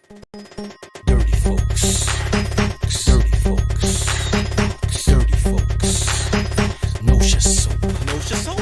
Dirty folks, dirty folks, dirty folks. No soap, no soap.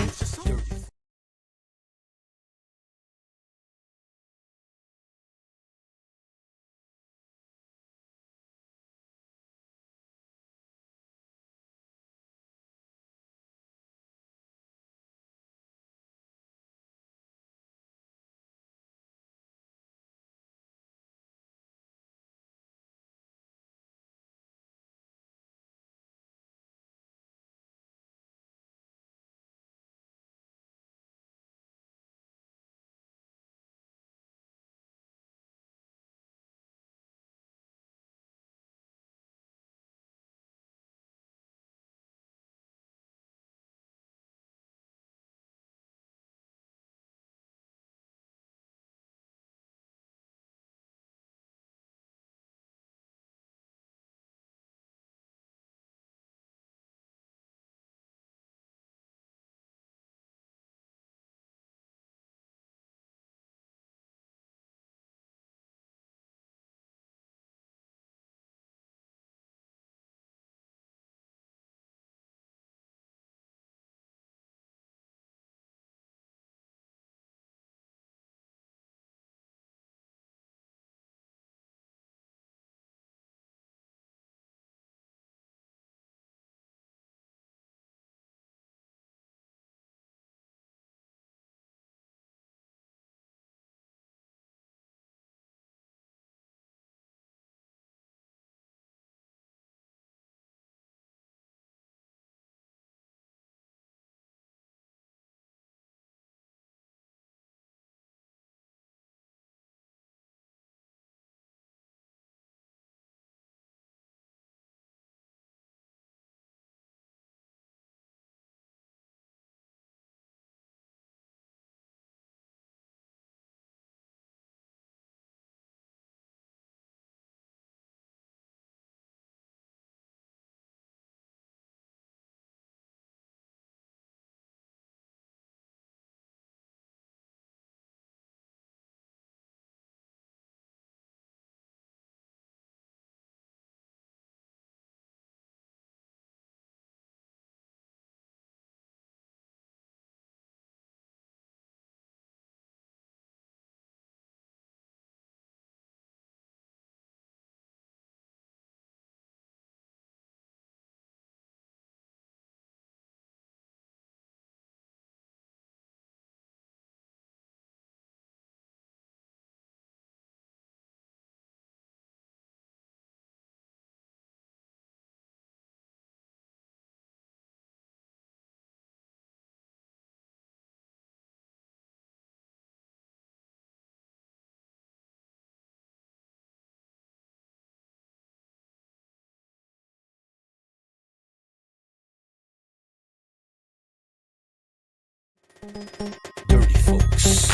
Dirty folks,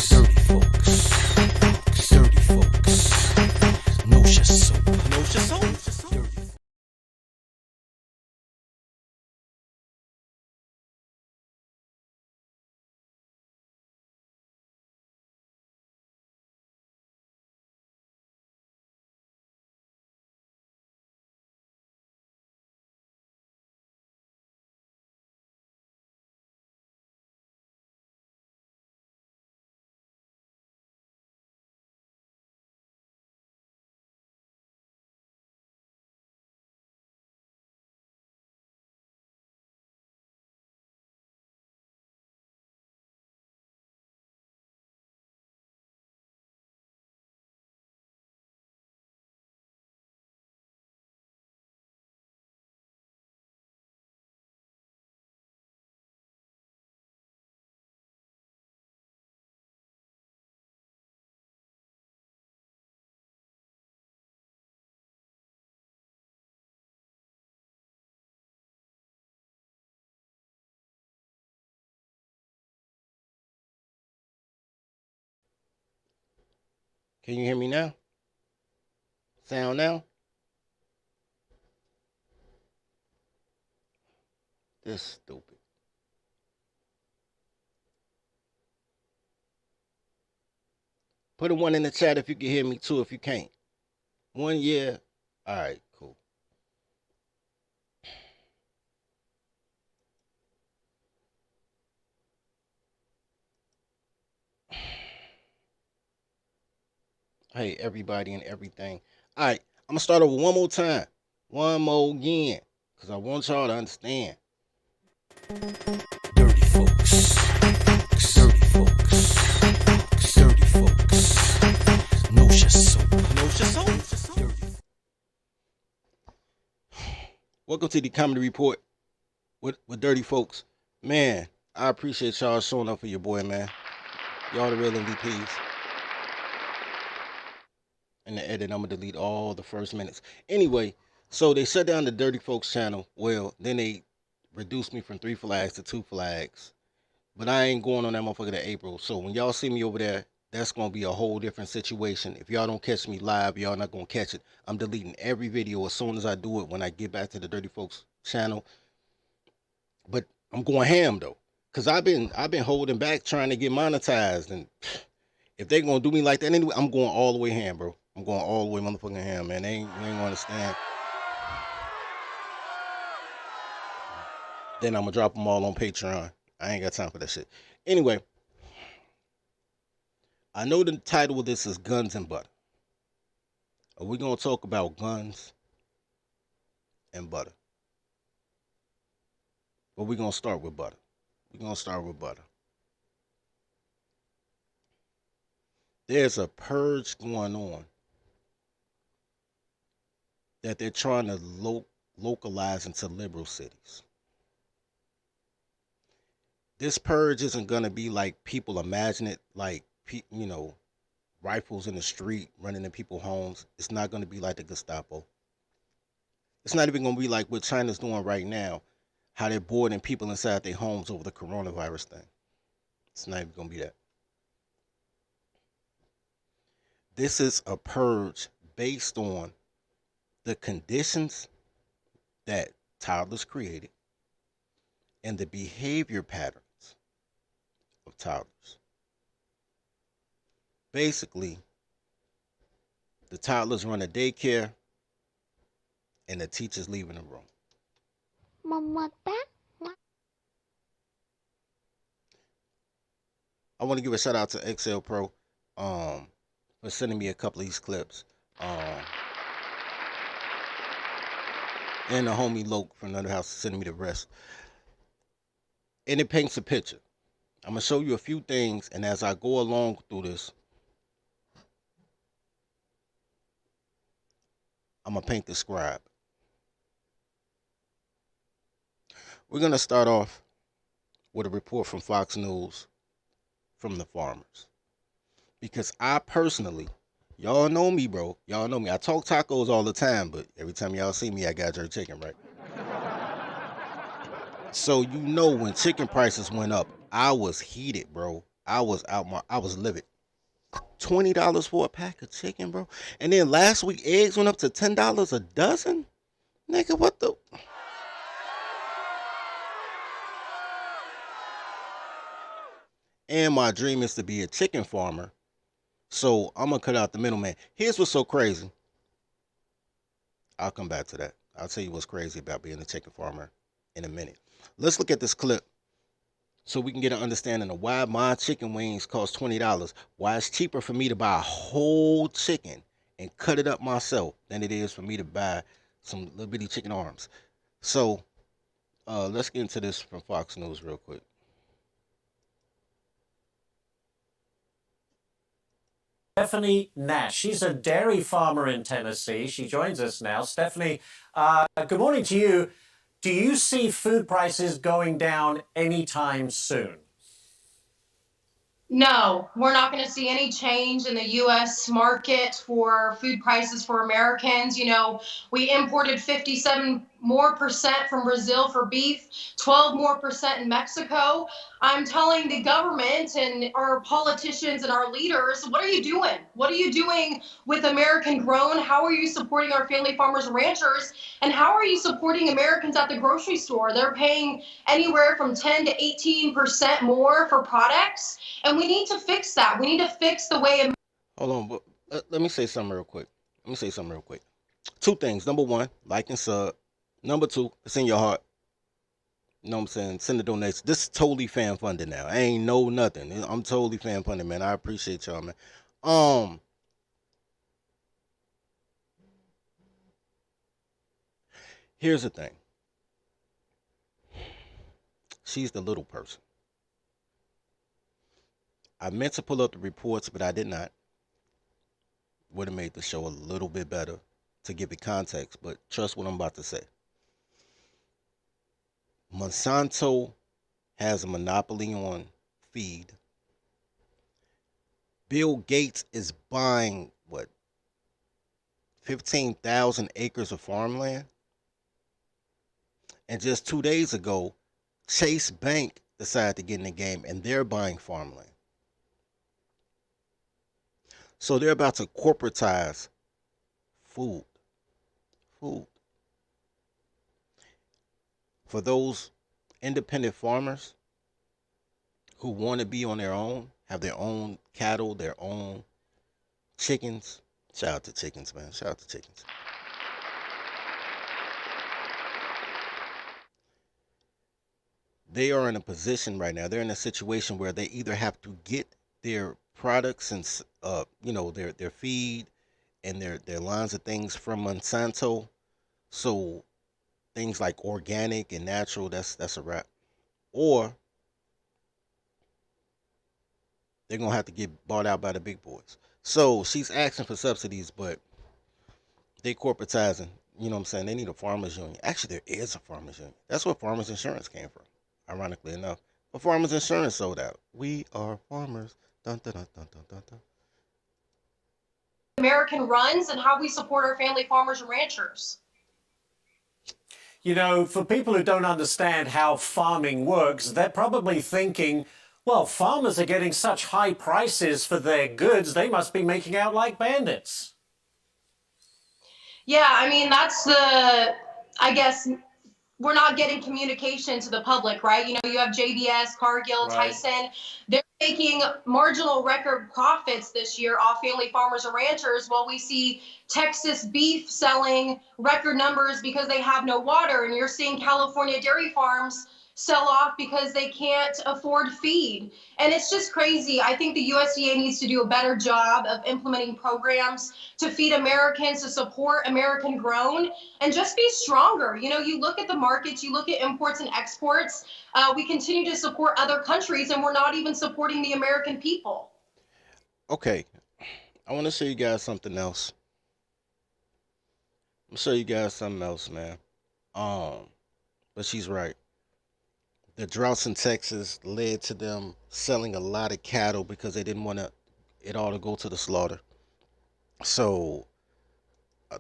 dirty folks, dirty folks. No soap, no soap. Dirty. Can you hear me now? Sound now? This stupid. Put a one in the chat if you can hear me too. If you can't, 1 year. All right, cool. Hey, everybody and everything. All right, I'm gonna start over one more time, one more again, cause I want y'all to understand. Dirty folks, dirty folks, dirty folks. No soap, no soap. Welcome to the Comedy Report with Dirty Folks. Man, I appreciate y'all showing up for your boy, man. Y'all the real MVPs. In the edit, I'm gonna delete all the first minutes. Anyway, so they shut down the Dirty Folks channel. Well, then they reduced me from 3 flags to 2 flags. But I ain't going on that motherfucker to April. So when y'all see me over there, that's gonna be a whole different situation. If y'all don't catch me live, y'all not gonna catch it. I'm deleting every video as soon as I do it when I get back to the Dirty Folks channel. But I'm going ham though, cause I've been holding back trying to get monetized, and if they gonna do me like that anyway, I'm going all the way ham, bro. I'm going all the way motherfucking ham, man. They ain't gonna understand. Then I'm gonna drop them all on Patreon. I ain't got time for that shit. Anyway, I know the title of this is Guns and Butter. We're gonna talk about guns and butter. But we're gonna start with butter. We're gonna start with butter. There's a purge going on that they're trying to localize into liberal cities. This purge isn't gonna be like people imagine it, like rifles in the street running in people's homes. It's not gonna be like the Gestapo. It's not even gonna be like what China's doing right now, how they're boarding people inside their homes over the coronavirus thing. It's not even gonna be that. This is a purge based on the conditions that toddlers created and the behavior patterns of toddlers. Basically, the toddlers run a daycare and the teachers leaving the room. I want to give a shout out to XL Pro for sending me a couple of these clips. And the homie Loke from another house sending me the rest. And it paints a picture. I'm going to show you a few things, and as I go along through this, I'm going to paint the scribe. We're going to start off with a report from Fox News from the farmers. Because I personally, y'all know me, bro. Y'all know me. I talk tacos all the time, but every time y'all see me, I got jerk chicken, right? So you know when chicken prices went up, I was heated, bro. I was livid. $20 for a pack of chicken, bro. And then last week, eggs went up to $10 a dozen? Nigga, what the... And my dream is to be a chicken farmer. So I'm going to cut out the middleman. Here's what's so crazy. I'll come back to that. I'll tell you what's crazy about being a chicken farmer in a minute. Let's look at this clip so we can get an understanding of why my chicken wings cost $20. Why it's cheaper for me to buy a whole chicken and cut it up myself than it is for me to buy some little bitty chicken arms. So let's get into this from Fox News real quick. Stephanie Nash. She's a dairy farmer in Tennessee. She joins us now. Stephanie, good morning to you. Do you see food prices going down anytime soon? No, we're not going to see any change in the U.S. market for food prices for Americans. You know, we imported 57% more from Brazil for beef, 12% more in Mexico. I'm telling the government and our politicians and our leaders, what are you doing? What are you doing with American grown? How are you supporting our family farmers and ranchers? And how are you supporting Americans at the grocery store? They're paying anywhere from 10 to 18% more for products. And we need to fix that. We need to fix the way. Hold on, but let me say something real quick. Let me say something real quick. Two things. Number one, like and sub. Number two, it's in your heart. You know what I'm saying? Send the donation. This is totally fan funded now. I ain't know nothing. I'm totally fan funded, man. I appreciate y'all, man. Um, Here's the thing. She's the little person. I meant to pull up the reports, but I did not. Would have made the show a little bit better to give it context, but trust what I'm about to say. Monsanto has a monopoly on feed. Bill Gates is buying what, 15,000 acres of farmland? And just 2 days ago, Chase Bank decided to get in the game and they're buying farmland. So they're about to corporatize food. Food. For those independent farmers who want to be on their own, have their own cattle, their own chickens. Shout out to chickens, man. Shout out to chickens. They are in a position right now. They're in a situation where they either have to get their products and their feed and their lines of things from Monsanto. So things like organic and natural, that's a wrap. Or they're gonna have to get bought out by the big boys. So she's asking for subsidies, but they corporatizing. You know what I'm saying? They need a farmers union. Actually, there is a farmers union. That's where farmers insurance came from. Ironically enough, but farmers insurance sold out. We are farmers. Dun, dun, dun, dun, dun, dun, dun. American runs and how we support our family farmers and ranchers. You know, for people who don't understand how farming works, they're probably thinking, well, farmers are getting such high prices for their goods, they must be making out like bandits. Yeah, I mean, I guess we're not getting communication to the public, right? You know, you have JBS, Cargill, Right. Tyson. They're making marginal record profits this year off family farmers and ranchers, while we see Texas beef selling record numbers because they have no water. And you're seeing California dairy farms sell off because they can't afford feed. And it's just crazy. I think the USDA needs to do a better job of implementing programs to feed Americans, to support American grown, and just be stronger. You know, you look at the markets, you look at imports and exports. We continue to support other countries, and we're not even supporting the American people. Okay, I want to show you guys something else. I'm gonna show you guys something else, man. But she's right. The droughts in Texas led to them selling a lot of cattle because they didn't want it all to go to the slaughter. So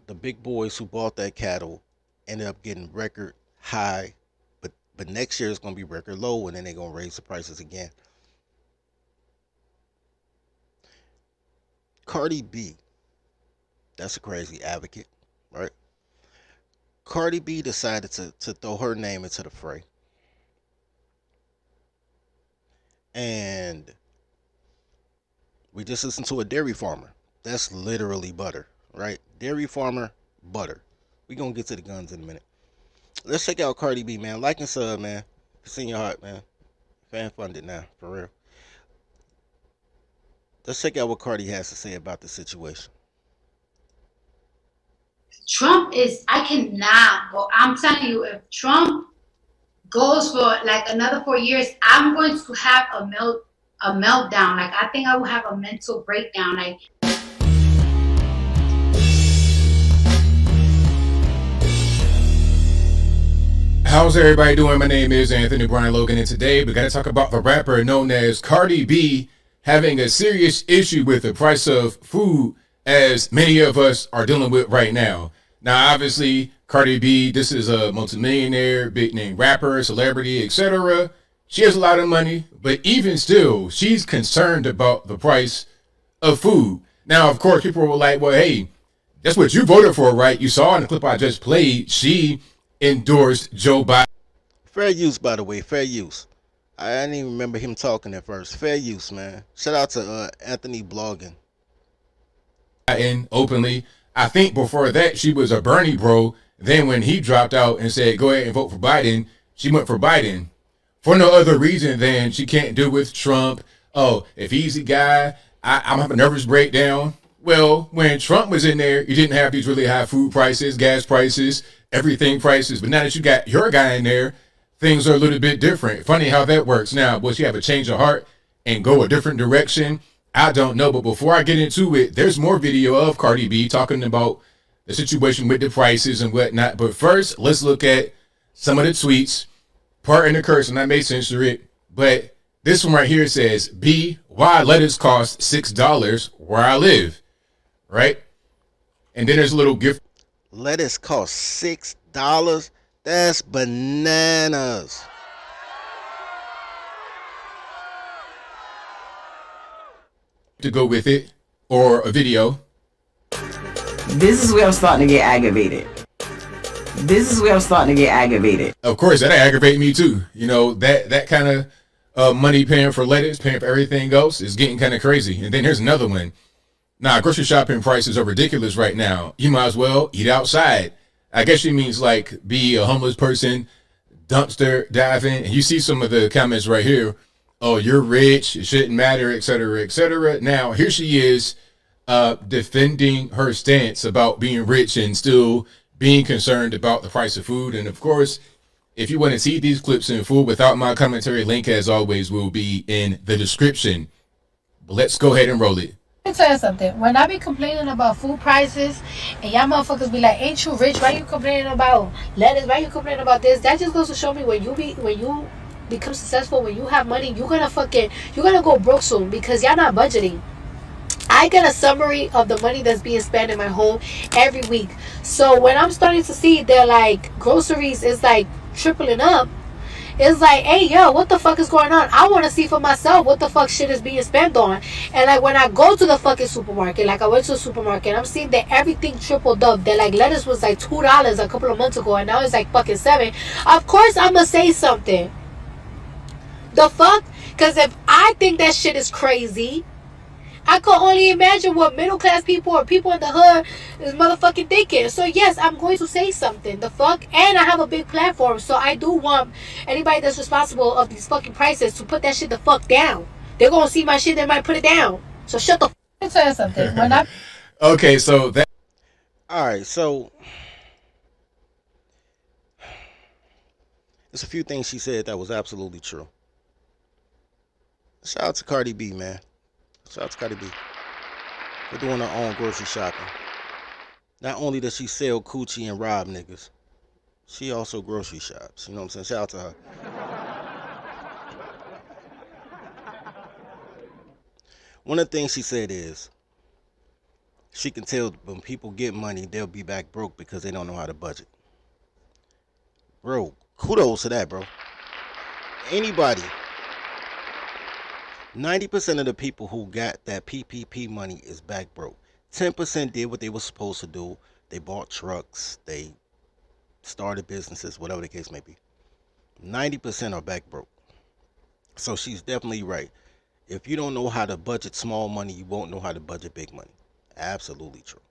the big boys who bought that cattle ended up getting record high, but next year it's gonna be record low, and then they're gonna raise the prices again. Cardi B, that's a crazy advocate, right? Cardi B decided to throw her name into the fray. And we just listened to a dairy farmer. That's literally butter, right? Dairy farmer, butter. We gonna get to the guns in a minute. Let's check out Cardi B, man. Like and sub, man. It's in your heart, man. Fan funded now, for real. Let's check out what Cardi has to say about the situation. Trump is, I cannot go. I'm telling you, if Trump goes for like another 4 years, I'm going to have a meltdown. Like, I think I will have a mental breakdown. Like, how's everybody doing? My name is Anthony Brian Logan, and today we got to talk about the rapper known as Cardi B having a serious issue with the price of food, as many of us are dealing with right now. Now, obviously, Cardi B, this is a multimillionaire, big name rapper, celebrity, etc. She has a lot of money, but even still, she's concerned about the price of food. Now, of course, people were like, well, hey, that's what you voted for, right? You saw in the clip I just played, she endorsed Joe Biden. Fair use, by the way. Fair use. I didn't even remember him talking at first. Fair use, man. Shout out to Anthony blogging. Biden openly. I think before that she was a Bernie bro. Then when he dropped out and said, go ahead and vote for Biden, she went for Biden. For no other reason than she can't do with Trump. Oh, if he's the guy, I'm having a nervous breakdown. Well, when Trump was in there, you didn't have these really high food prices, gas prices, everything prices. But now that you got your guy in there, things are a little bit different. Funny how that works. Now, will she have a change of heart and go a different direction? I don't know. But before I get into it, there's more video of Cardi B talking about the situation with the prices and whatnot. But first, let's look at some of the tweets. Pardon the curse, and I may censor it, but this one right here says, B, why lettuce cost $6 where I live, right? And then there's a little gift. Lettuce cost $6. That's bananas. To go with it, or a video. This is where I'm starting to get aggravated. Of course, that aggravate me too. You know, that kind of money paying for lettuce, paying for everything else is getting kind of crazy. And then here's another one. Nah, grocery shopping prices are ridiculous right now. You might as well eat outside. I guess she means like be a homeless person, dumpster diving. And you see some of the comments right here. Oh, you're rich. It shouldn't matter, et cetera, et cetera. Now, here she is defending her stance about being rich and still being concerned about the price of food. And of course, if you want to see these clips in full without my commentary, link as always will be in the description. But let's go ahead and roll it. Let me tell you something. When I be complaining about food prices and y'all motherfuckers be like, ain't you rich? Why you complaining about lettuce? Why you complaining about this? That just goes to show me when you become successful, when you have money, you're gonna go broke soon because y'all not budgeting. I get a summary of the money that's being spent in my home every week. So when I'm starting to see they're like groceries is like tripling up, it's like, hey, yo, what the fuck is going on? I want to see for myself what the fuck shit is being spent on. And like when I go to the fucking supermarket, like I went to the supermarket, I'm seeing that everything tripled up. That like lettuce was like $2 a couple of months ago and now it's like fucking $7. Of course I'm gonna say something. The fuck? Because if I think that shit is crazy, I can only imagine what middle class people or people in the hood is motherfucking thinking. So yes, I'm going to say something. The fuck? And I have a big platform. So I do want anybody that's responsible of these fucking prices to put that shit the fuck down. They're going to see my shit, they might put it down. So shut the fuck. Let me tell you something. When I... Okay, so that... Alright, so... There's a few things she said that was absolutely true. Shout out to Cardi B, man. Shout out to Cardi B for doing her own grocery shopping. Not only does she sell coochie and rob niggas, she also grocery shops. You know what I'm saying? Shout out to her. One of the things she said is she can tell when people get money, they'll be back broke because they don't know how to budget. Bro, kudos to that, bro. Anybody. 90% of the people who got that PPP money is back broke. 10% did what they were supposed to do. They bought trucks. They started businesses, whatever the case may be. 90% are back broke. So she's definitely right. If you don't know how to budget small money, you won't know how to budget big money. Absolutely true.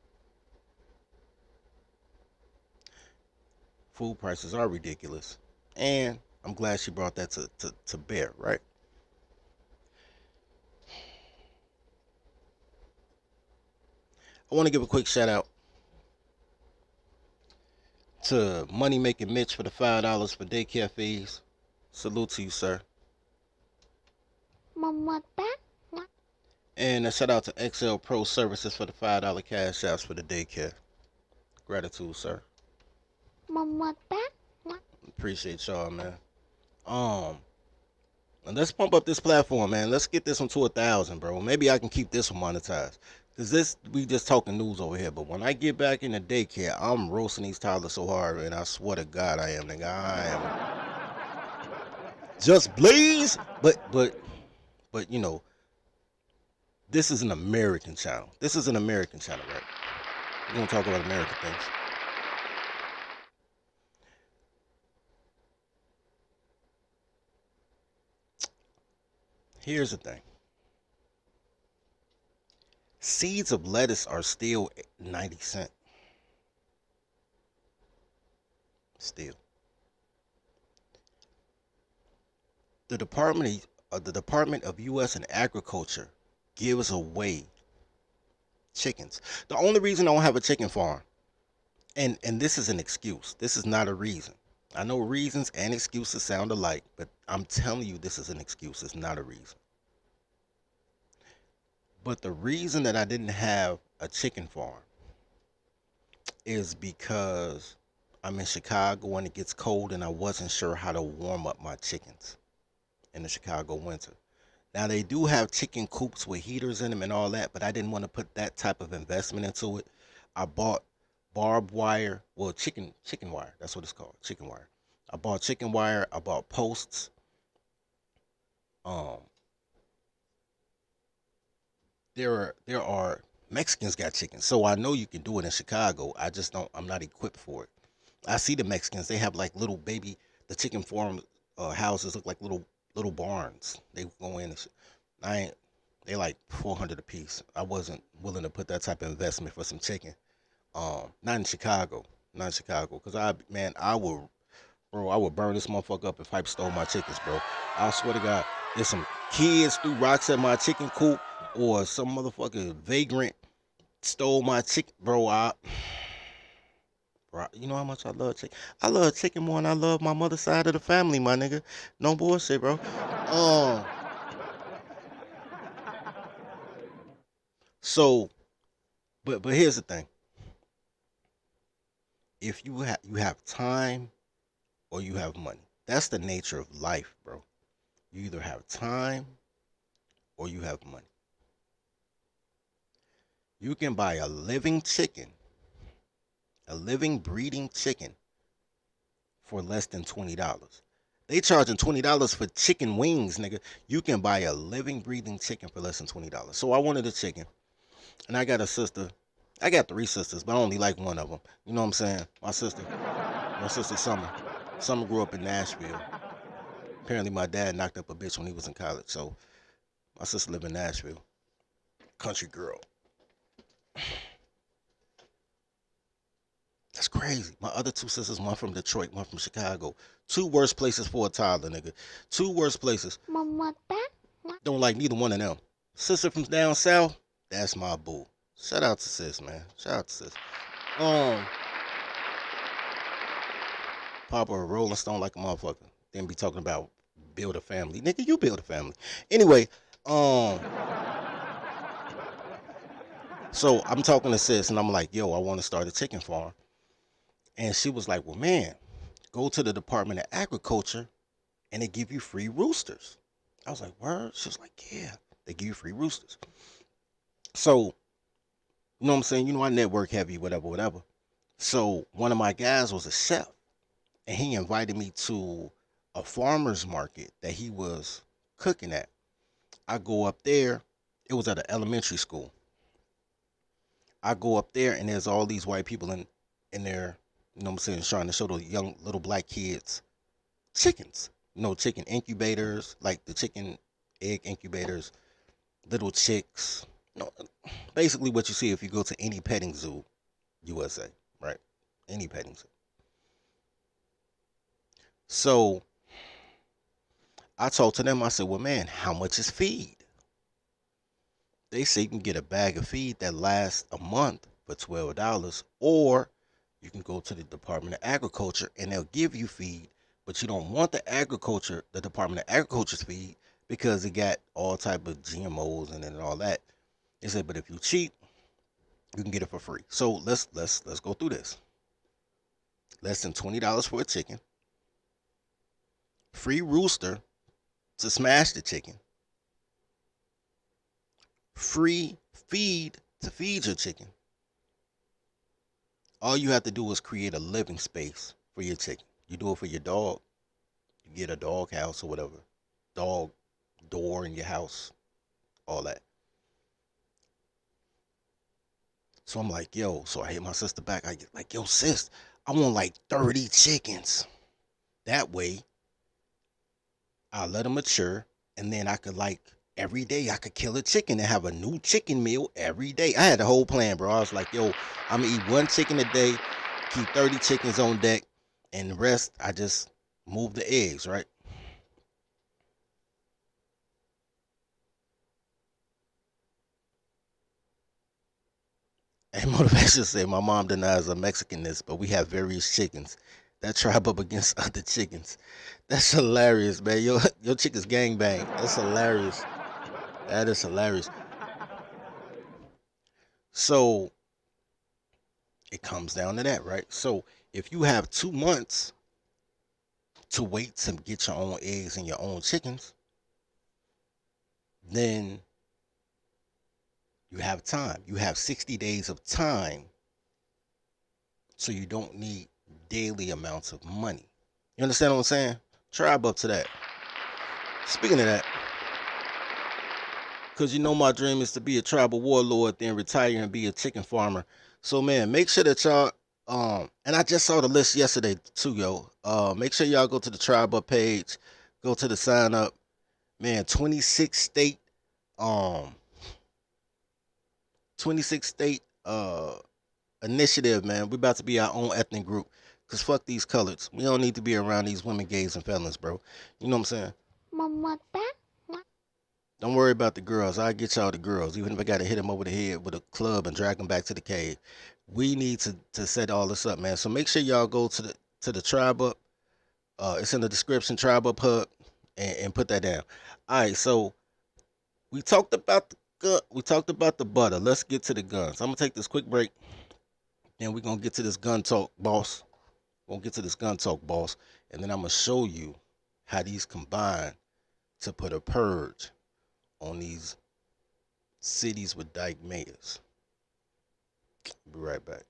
Food prices are ridiculous. And I'm glad she brought that to bear, right? I want to give a quick shout out to Money Making Mitch for the $5 for daycare fees. Salute to you, sir. And a shout out to XL Pro Services for the $5 cash apps for the daycare. Gratitude, sir. Appreciate y'all, man. And let's pump up this platform, man. Let's get this one to 1,000, bro. Maybe I can keep this one monetized. Cause we just talking news over here. But when I get back in the daycare, I'm roasting these toddlers so hard, and I swear to God I am, nigga. I am. Just blaze. But you know, this is an American channel. This is an American channel, right? We're gonna talk about American things. Here's the thing. Seeds of lettuce are still 90 cents. Still. The Department of U.S. and Agriculture gives away chickens. The only reason I don't have a chicken farm, and this is an excuse. This is not a reason. I know reasons and excuses sound alike, but I'm telling you this is an excuse. It's not a reason. But the reason that I didn't have a chicken farm is because I'm in Chicago and it gets cold and I wasn't sure how to warm up my chickens in the Chicago winter. Now they do have chicken coops with heaters in them and all that, but I didn't want to put that type of investment into it. I bought barbed wire, well chicken wire, that's what it's called, chicken wire. I bought chicken wire, I bought posts. Um there are Mexicans got chickens, so I know you can do it in Chicago. I just don't. I'm not equipped for it. I see the Mexicans; they have like little baby. The chicken farm houses look like little barns. They go in. And shit. I ain't. They like 400 a piece. I wasn't willing to put that type of investment for some chicken. Not in Chicago. Not in Chicago, cause I would, bro. I would burn this motherfucker up if Hype stole my chickens, bro. I swear to God, there's some kids threw rocks at my chicken coop, or some motherfucking vagrant stole my chicken, bro. Bro, you know how much I love chicken. I love chicken more than I love my mother's side of the family, my nigga. No bullshit, bro. Um, so, but here's the thing: if you have time or you have money, that's the nature of life, bro. You either have time or you have money. You can buy a living chicken, a living breeding chicken, for less than $20. They charging $20 for chicken wings, nigga. You can buy a living breathing chicken for less than $20. So I wanted a chicken, and I got a sister. I got three sisters, but I only like one of them. You know what I'm saying? My sister Summer. Summer grew up in Nashville. Apparently, my dad knocked up a bitch when he was in college, so my sister lived in Nashville. Country girl. That's crazy. My other two sisters, one from Detroit, one from Chicago. Two worst places for a toddler, nigga. Two worst places. Don't like neither one of them. Sister from down south, that's my boo. Shout out to sis, man. Shout out to sis. Um, Papa a Rolling Stone like a motherfucker. Then be talking about build a family. Nigga, you build a family. Anyway, so I'm talking to sis and I'm like, yo, I want to start a chicken farm. And she was like, well, man, go to the Department of Agriculture and they give you free roosters. I was like, word? She was like, yeah, they give you free roosters. So, you know what I'm saying? You know, I network heavy, whatever, whatever. So, one of my guys was a chef and he invited me to a farmer's market that he was cooking at. I go up there. It was at an elementary school. I go up there and there's all these white people in there, you know what I'm saying, trying to show the young little black kids chickens. You know, chicken incubators, like the chicken egg incubators, little chicks. You know, basically what you see if you go to any petting zoo, USA, right? Any petting zoo. So I talked to them. I said, well, man, how much is feed? They say you can get a bag of feed that lasts a month for $12, or you can go to the Department of Agriculture and they'll give you feed, but you don't want the Department of Agriculture's feed because it got all type of GMOs in it and all that. They said, but if you cheat, you can get it for free. So let's go through this. Less than $20 for a chicken, free rooster to smash the chicken, free feed to feed your chicken. All you have to do is create a living space for your chicken. You do it for your dog. You get a dog house or whatever. Dog door in your house. All that. So I'm like, yo, so I hit my sister back. I get like, yo, sis, I want like 30 chickens. That way, I'll let them mature. And then I could like every day I could kill a chicken and have a new chicken meal every day. I had the whole plan, bro. I was like, yo, I'm gonna eat one chicken a day, keep 30 chickens on deck, and the rest I just move the eggs, right? And motivation said, my mom denies a Mexicanness, but we have various chickens that tribe up against other chickens. That's hilarious, man. Your chickens gangbang. That's hilarious. That is hilarious. So it comes down to that, right? So if you have 2 months to wait to get your own eggs and your own chickens, then you have time. You have 60 days of time, so you don't need daily amounts of money. You understand what I'm saying? Tribe up to that. Speaking of that, because you know my dream is to be a tribal warlord, then retire and be a chicken farmer. So man, make sure that y'all and I just saw the list yesterday too, yo. Make sure y'all go to the tribe up page, go to the sign up. Man, 26 state um 26 state initiative, man. We about to be our own ethnic group. Cause fuck these colors. We don't need to be around these women, gays, and felons, bro. You know what I'm saying? Don't worry about the girls. I'll get y'all the girls. Even if I gotta hit them over the head with a club and drag them back to the cave. We need to set all this up, man. So make sure y'all go to the tribe up. It's in the description, tribe up hub, and put that down. Alright, so we talked about the gun, we talked about the butter. Let's get to the guns. I'm gonna take this quick break. Then we're gonna get to this gun talk, boss. We'll get to this gun talk, boss. And then I'm gonna show you how these combine to put a purge on these cities with dyke mayors. Be right back.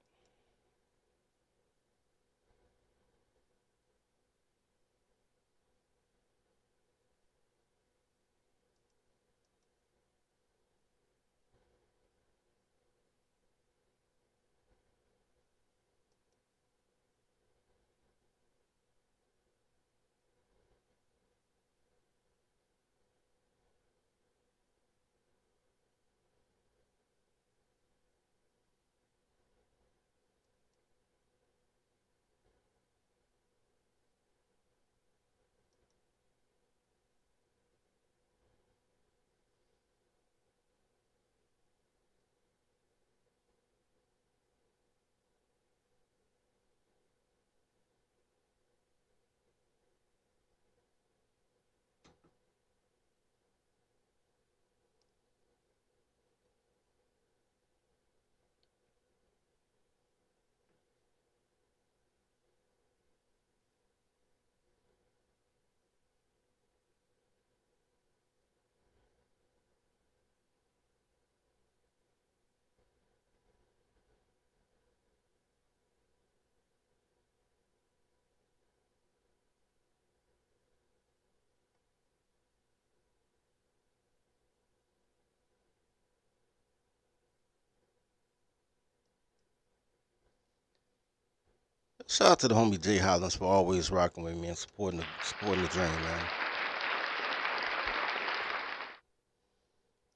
Shout out to the homie Jay Hollins for always rocking with me and supporting the dream, man.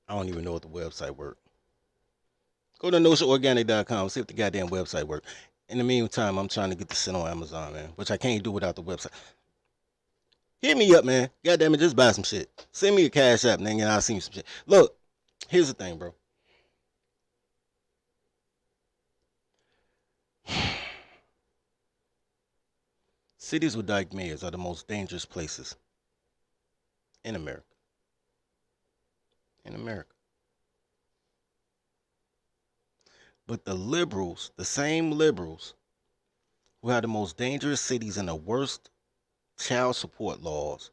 I don't even know what the website works. Go to notionorganic.com, see if the goddamn website works. In the meantime, I'm trying to get this shit on Amazon, man, which I can't do without the website. Hit me up, man. Goddamn it, just buy some shit. Send me a cash app, nigga, and I'll send you some shit. Look, here's the thing, bro. Cities with dyke mayors are the most dangerous places in America. In America. But the liberals, the same liberals who have the most dangerous cities and the worst child support laws.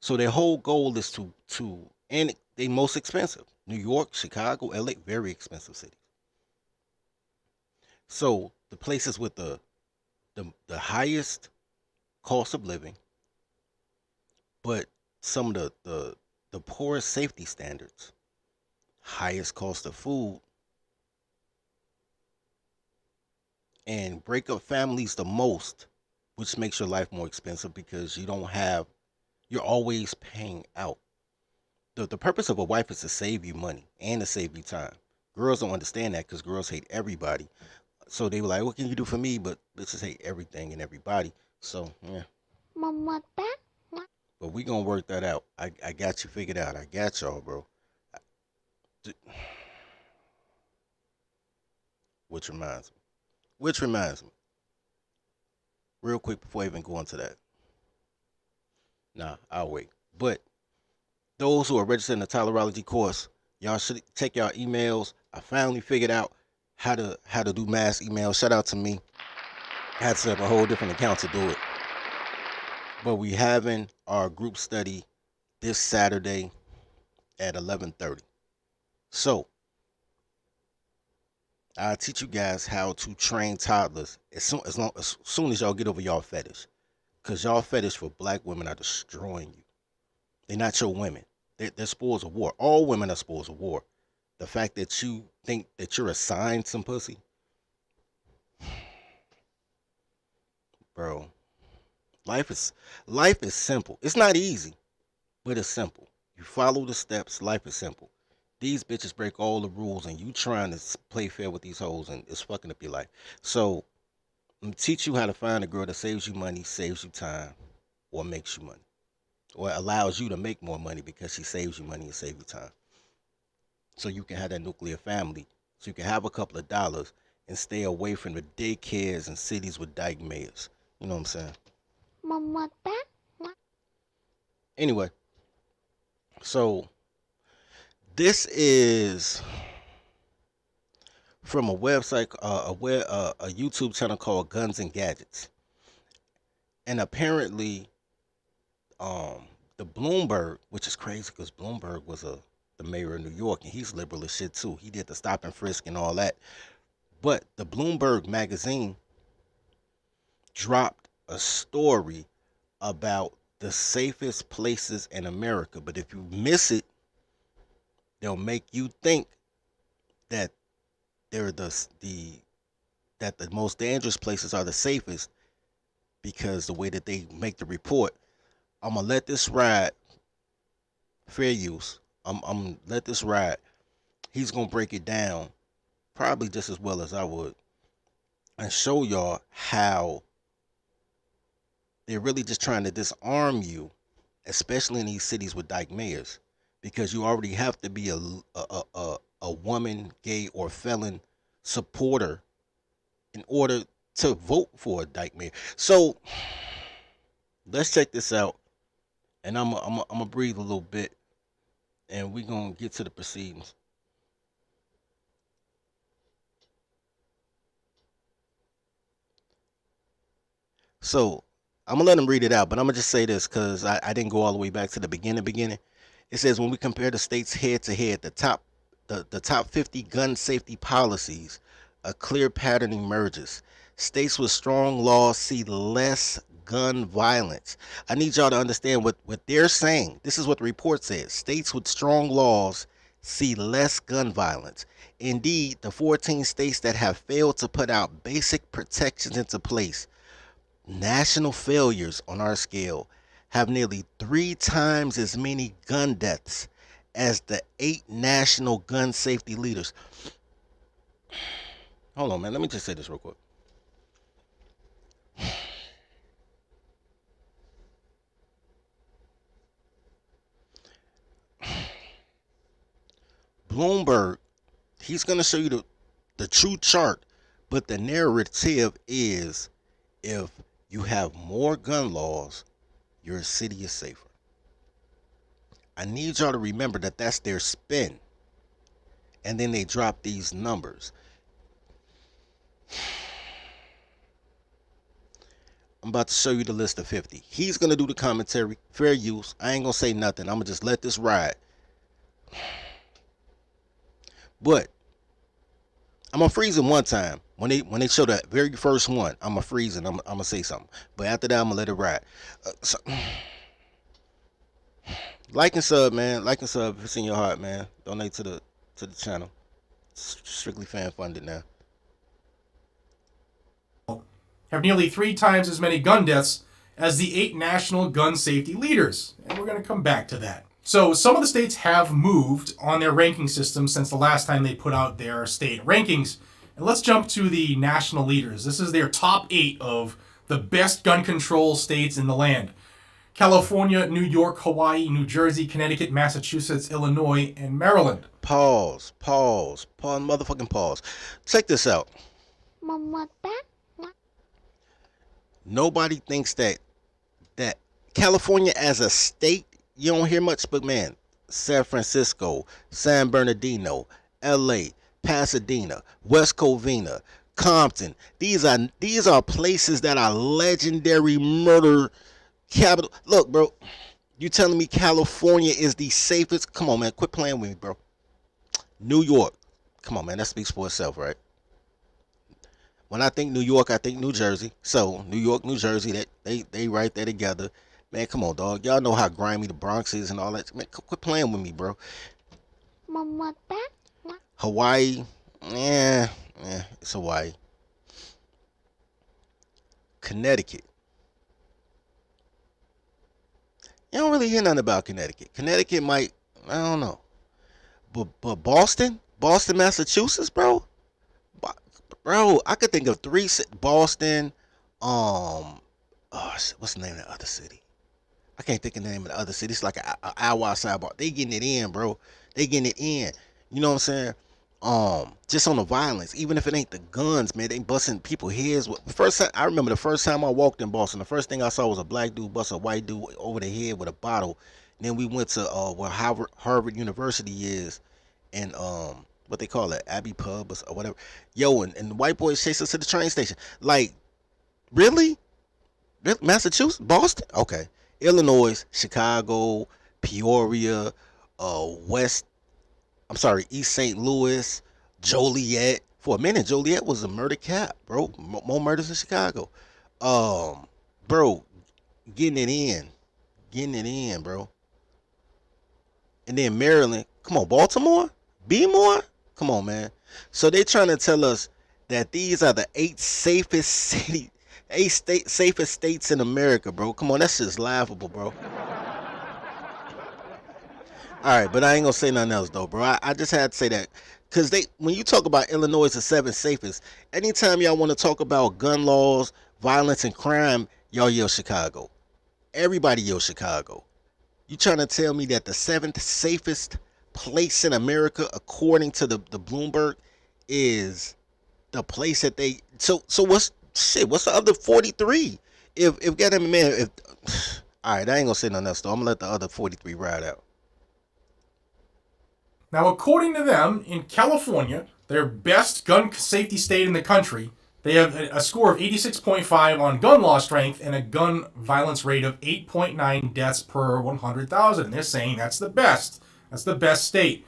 So their whole goal is to and they most expensive. New York, Chicago, LA, very expensive cities. So the places with the highest cost of living, but some of the poorest safety standards, highest cost of food, and break up families the most, which makes your life more expensive because you're always paying out. The purpose of a wife is to save you money and to save you time. Girls don't understand that because girls hate everybody. So they were like, "What can you do for me?" But bitches hate everything and everybody. So yeah. But we gonna work that out. I got you figured out. I got y'all, bro. D- Which reminds me. Which reminds me. Real quick before I even go into that. Nah, I'll wait. But those who are registered in the tolerology course, y'all should check y'all emails. I finally figured out how to do mass emails. Shout out to me. I had to set up a whole different account to do it. But we having our group study this Saturday at 11:30. So I'll teach you guys how to train toddlers as soon as y'all get over y'all fetish. Cause y'all fetish for black women are destroying you. They're not your women. They're spoils of war. All women are spoils of war. The fact that you think that you're assigned some pussy, bro. Life is simple. It's not easy, but it's simple. You follow the steps. Life is simple. These bitches break all the rules, and you trying to play fair with these hoes, and it's fucking up your life. So I'm gonna teach you how to find a girl that saves you money, saves you time, or makes you money, or allows you to make more money because she saves you money and saves you time. So you can have that nuclear family. So you can have a couple of dollars and stay away from the daycares and cities with dyke mayors. You know what I'm saying? Anyway, so this is from a website, a YouTube channel called Guns and Gadgets, and apparently, the Bloomberg, which is crazy because Bloomberg was the mayor of New York, and he's liberal as shit too. He did the stop and frisk and all that. But the Bloomberg magazine dropped a story about the safest places in America. But if you miss it, they'll make you think that they're that the most dangerous places are the safest because the way that they make the report. I'm gonna let this ride. Fair use. I'm let this ride. He's gonna break it down probably just as well as I would and show y'all how they're really just trying to disarm you, especially in these cities with dyke mayors, because you already have to be a woman, gay, or felon supporter in order to vote for a dyke mayor. So let's check this out, and I'm gonna breathe a little bit, and we're gonna get to the proceedings. So I'm gonna let him read it out, but I'm gonna just say this because I didn't go all the way back to the beginning. It says when we compare the states head to head, the top 50 gun safety policies, a clear pattern emerges. States with strong laws see less gun violence. I need y'all to understand what they're saying. This is what the report says. States with strong laws see less gun violence. Indeed, the 14 states that have failed to put out basic protections into place, national failures on our scale, have nearly 3 times as many gun deaths as the 8 national gun safety leaders. Hold on, man. Let me just say this real quick. Bloomberg, he's going to show you the true chart, but the narrative is if you have more gun laws, your city is safer. I need y'all to remember that that's their spin. And then they drop these numbers. I'm about to show you the list of 50. He's going to do the commentary. Fair use. I ain't going to say nothing. I'm going to just let this ride. But I'm going to freeze him one time. When they show that very first one, I'm going to freeze and I'm going to say something. But after that, I'm going to let it ride. Like and sub, man. Like and sub if it's in your heart, man. Donate to the channel. It's strictly fan funded now. Have nearly 3 times as many gun deaths as the 8 national gun safety leaders. And we're going to come back to that. So some of the states have moved on their ranking system since the last time they put out their state rankings. And let's jump to the national leaders. This is their top 8 of the best gun control states in the land. California, New York, Hawaii, New Jersey, Connecticut, Massachusetts, Illinois, and Maryland. Pause, motherfucking pause. Check this out. Nobody thinks that California as a state, you don't hear much, but man, San Francisco, San Bernardino, LA, Pasadena, West Covina, Compton. These are places that are legendary murder capital. Look, bro, you telling me California is the safest? Come on, man, quit playing with me, bro. New York. Come on, man, that speaks for itself, right? When I think New York, I think New Jersey. So New York, New Jersey, they right there together. Man, come on, dog. Y'all know how grimy the Bronx is and all that. Man, quit playing with me, bro. Hawaii, it's Hawaii. Connecticut. You don't really hear nothing about Connecticut. Connecticut might, I don't know. But Boston, Massachusetts, bro. Bro, I could think of 3 Boston. What's the name of the other city? I can't think of the name of the other city. It's like an hour outside. They getting it in, bro. They getting it in. You know what I'm saying? Just on the violence, even if it ain't the guns, man, they busting people heads. I remember the first time I walked in Boston, the first thing I saw was a black dude bust a white dude over the head with a bottle. And then we went to where Harvard University is, and what they call it, Abbey Pub or whatever. Yo, and the white boys chased us to the train station. Like, really? Massachusetts, Boston, okay. Illinois, Chicago, Peoria, East St. Louis, Joliet. For a minute, Joliet was a murder cap, bro. More murders in Chicago. Bro, getting it in, bro. And then Maryland, come on, Baltimore, Bmore, come on, man. So they trying to tell us that these are the 8 safest cities. Safest states in America, bro. Come on, that's just laughable, bro. Alright, but I ain't gonna say nothing else though, bro. I just had to say that. Cause when you talk about Illinois is the 7th safest, anytime y'all want to talk about gun laws, violence, and crime, y'all yell Chicago. Everybody yell Chicago. You trying to tell me that the 7th safest place in America, according to the Bloomberg, is the place that they so what's the other 43? If get him, man, all right, I ain't gonna say nothing else though. I'm gonna let the other 43 ride out. Now, according to them, in California, their best gun safety state in the country, they have a score of 86.5 on gun law strength and a gun violence rate of 8.9 deaths per 100,000. They're saying that's the best. That's the best state.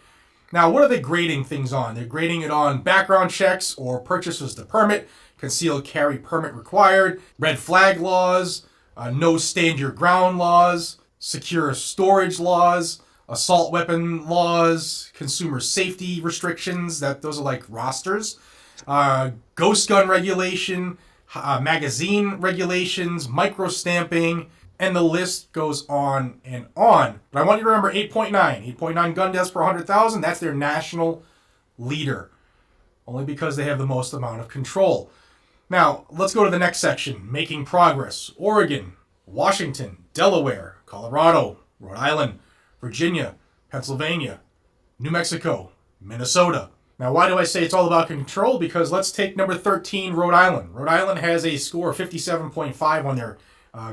Now, what are they grading things on? They're grading it on background checks or purchases to permit, concealed carry permit required, red flag laws, no stand your ground laws, secure storage laws, assault weapon laws, consumer safety restrictions, those are like rosters, ghost gun regulation, magazine regulations, micro stamping, and the list goes on and on. But I want you to remember 8.9 gun deaths per 100,000, that's their national leader, only because they have the most amount of control. Now, let's go to the next section, making progress. Oregon, Washington, Delaware, Colorado, Rhode Island, Virginia, Pennsylvania, New Mexico, Minnesota. Now, why do I say it's all about control? Because let's take number 13, Rhode Island. Rhode Island has a score of 57.5 on their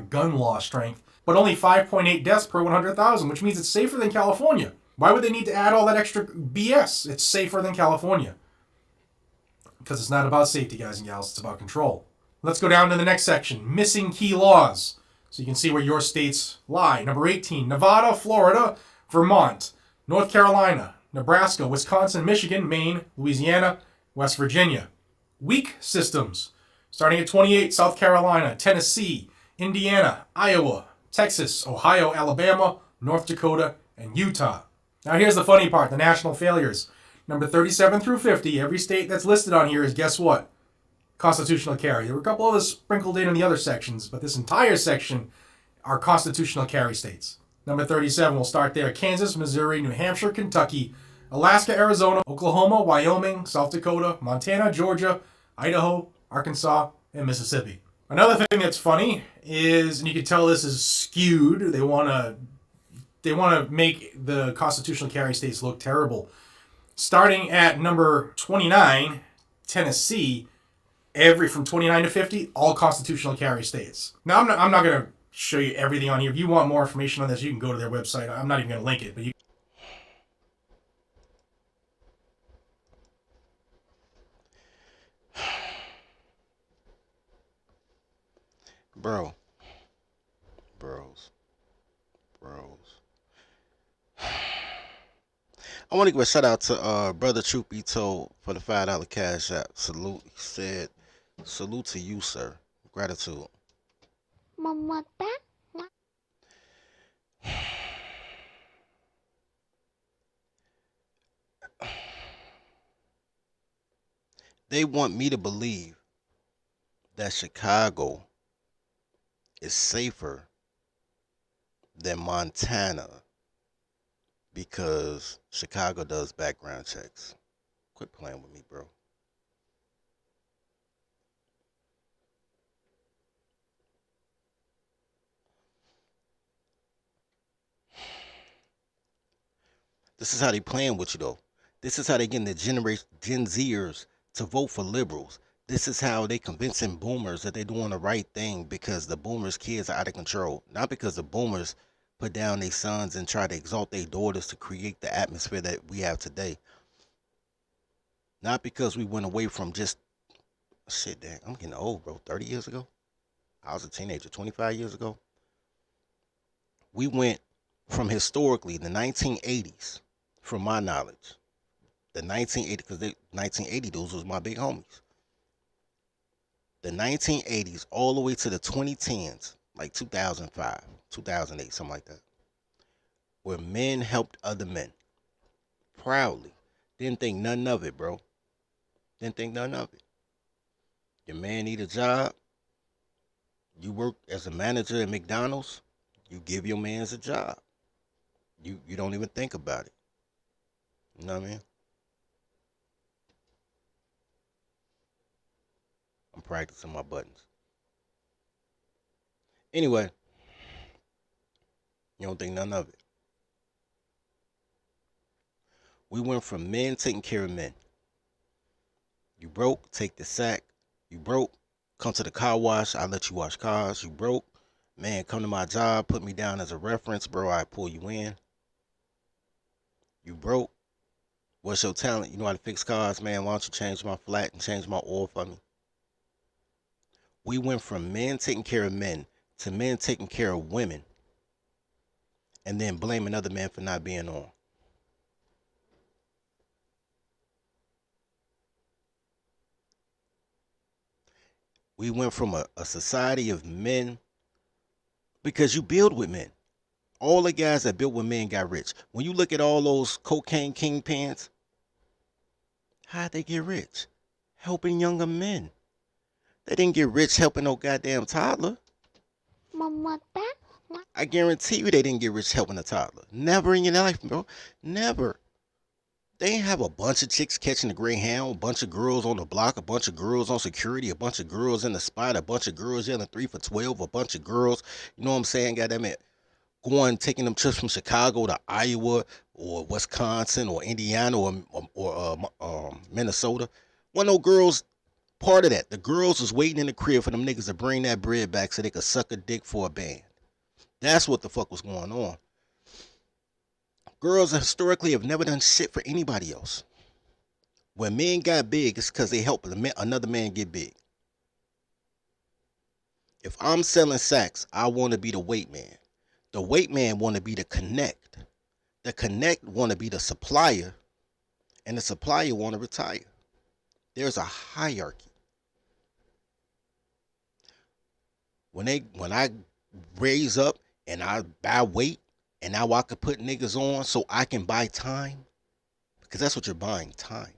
gun law strength, but only 5.8 deaths per 100,000, which means it's safer than California. Why would they need to add all that extra BS? It's safer than California. Because it's not about safety, guys and gals. It's about control. Let's go down to the next section, missing key laws. So you can see where your states lie. Number 18, Nevada, Florida, Vermont, North Carolina, Nebraska, Wisconsin, Michigan, Maine, Louisiana, West Virginia. Weak systems. Starting at 28, South Carolina, Tennessee, Indiana, Iowa, Texas, Ohio, Alabama, North Dakota, and Utah. Now here's the funny part, the national failures. Number 37 through 50, every state that's listed on here is, guess what? Constitutional carry. There were a couple others sprinkled in the other sections, but this entire section are constitutional carry states. Number 37, we'll start there. Kansas, Missouri, New Hampshire, Kentucky, Alaska, Arizona, Oklahoma, Wyoming, South Dakota, Montana, Georgia, Idaho, Arkansas, and Mississippi. Another thing that's funny is, and you can tell this is skewed, they want to make the constitutional carry states look terrible. Starting at number 29, Tennessee, from 29 to 50, all constitutional carry states. Now, I'm not going to show you everything on here. If you want more information on this, you can go to their website. I'm not even going to link it, but you. Bros. I want to give a shout out to Brother Truth Be Told for the $5 cash app. Salute. He said, salute to you, sir. Gratitude. They want me to believe that Chicago is safer than Montana because Chicago does background checks. Quit playing with me, bro. This is how they playing with you, though. This is how they getting the Gen Zers to vote for liberals. This is how they convincing boomers that they're doing the right thing because the boomers' kids are out of control. Not because the boomers put down their sons and try to exalt their daughters to create the atmosphere that we have today. Not because we went away from just, shit, damn, I'm getting old, bro. 30 years ago? I was a teenager 25 years ago. We went from historically the 1980s, from my knowledge, the 1980, because the 1980 dudes was my big homies. The 1980s all the way to the 2010s, like 2005, 2008, something like that, where men helped other men proudly. Didn't think nothing of it, bro. Didn't think nothing of it. Your man need a job. You work as a manager at McDonald's. You give your man's a job. You don't even think about it. You know what I mean? I'm practicing my buttons. Anyway, you don't think none of it. We went from men taking care of men. You broke, take the sack. You broke, come to the car wash, I let you wash cars. You broke, man, come to my job, put me down as a reference, bro, I pull you in. You broke, what's your talent? You know how to fix cars, man, why don't you change my flat and change my oil for me? We went from men taking care of men to men taking care of women and then blaming other men for not being on. We went from a society of men because you build with men. All the guys that built with men got rich. When you look at all those cocaine kingpins, how'd they get rich? Helping younger men. They didn't get rich helping no goddamn toddler. I guarantee you they didn't get rich helping a toddler. Never in your life, bro. Never. They ain't have a bunch of chicks catching the Greyhound, a bunch of girls on the block, a bunch of girls on security, a bunch of girls in the spot, a bunch of girls yelling 3 for 12, a bunch of girls, you know what I'm saying, goddamn it, taking them trips from Chicago to Iowa or Wisconsin or Indiana or Minnesota. One of those girls part of that. The girls was waiting in the crib for them niggas to bring that bread back so they could suck a dick for a band. That's what the fuck was going on. Girls historically have never done shit for anybody else. When men got big, it's because they helped another man get big. If I'm selling sacks, I want to be the weight man. The weight man want to be the connect. The connect want to be the supplier. And the supplier want to retire. There's a hierarchy. When I raise up and I buy weight and now I could put niggas on so I can buy time, because that's what you're buying, time.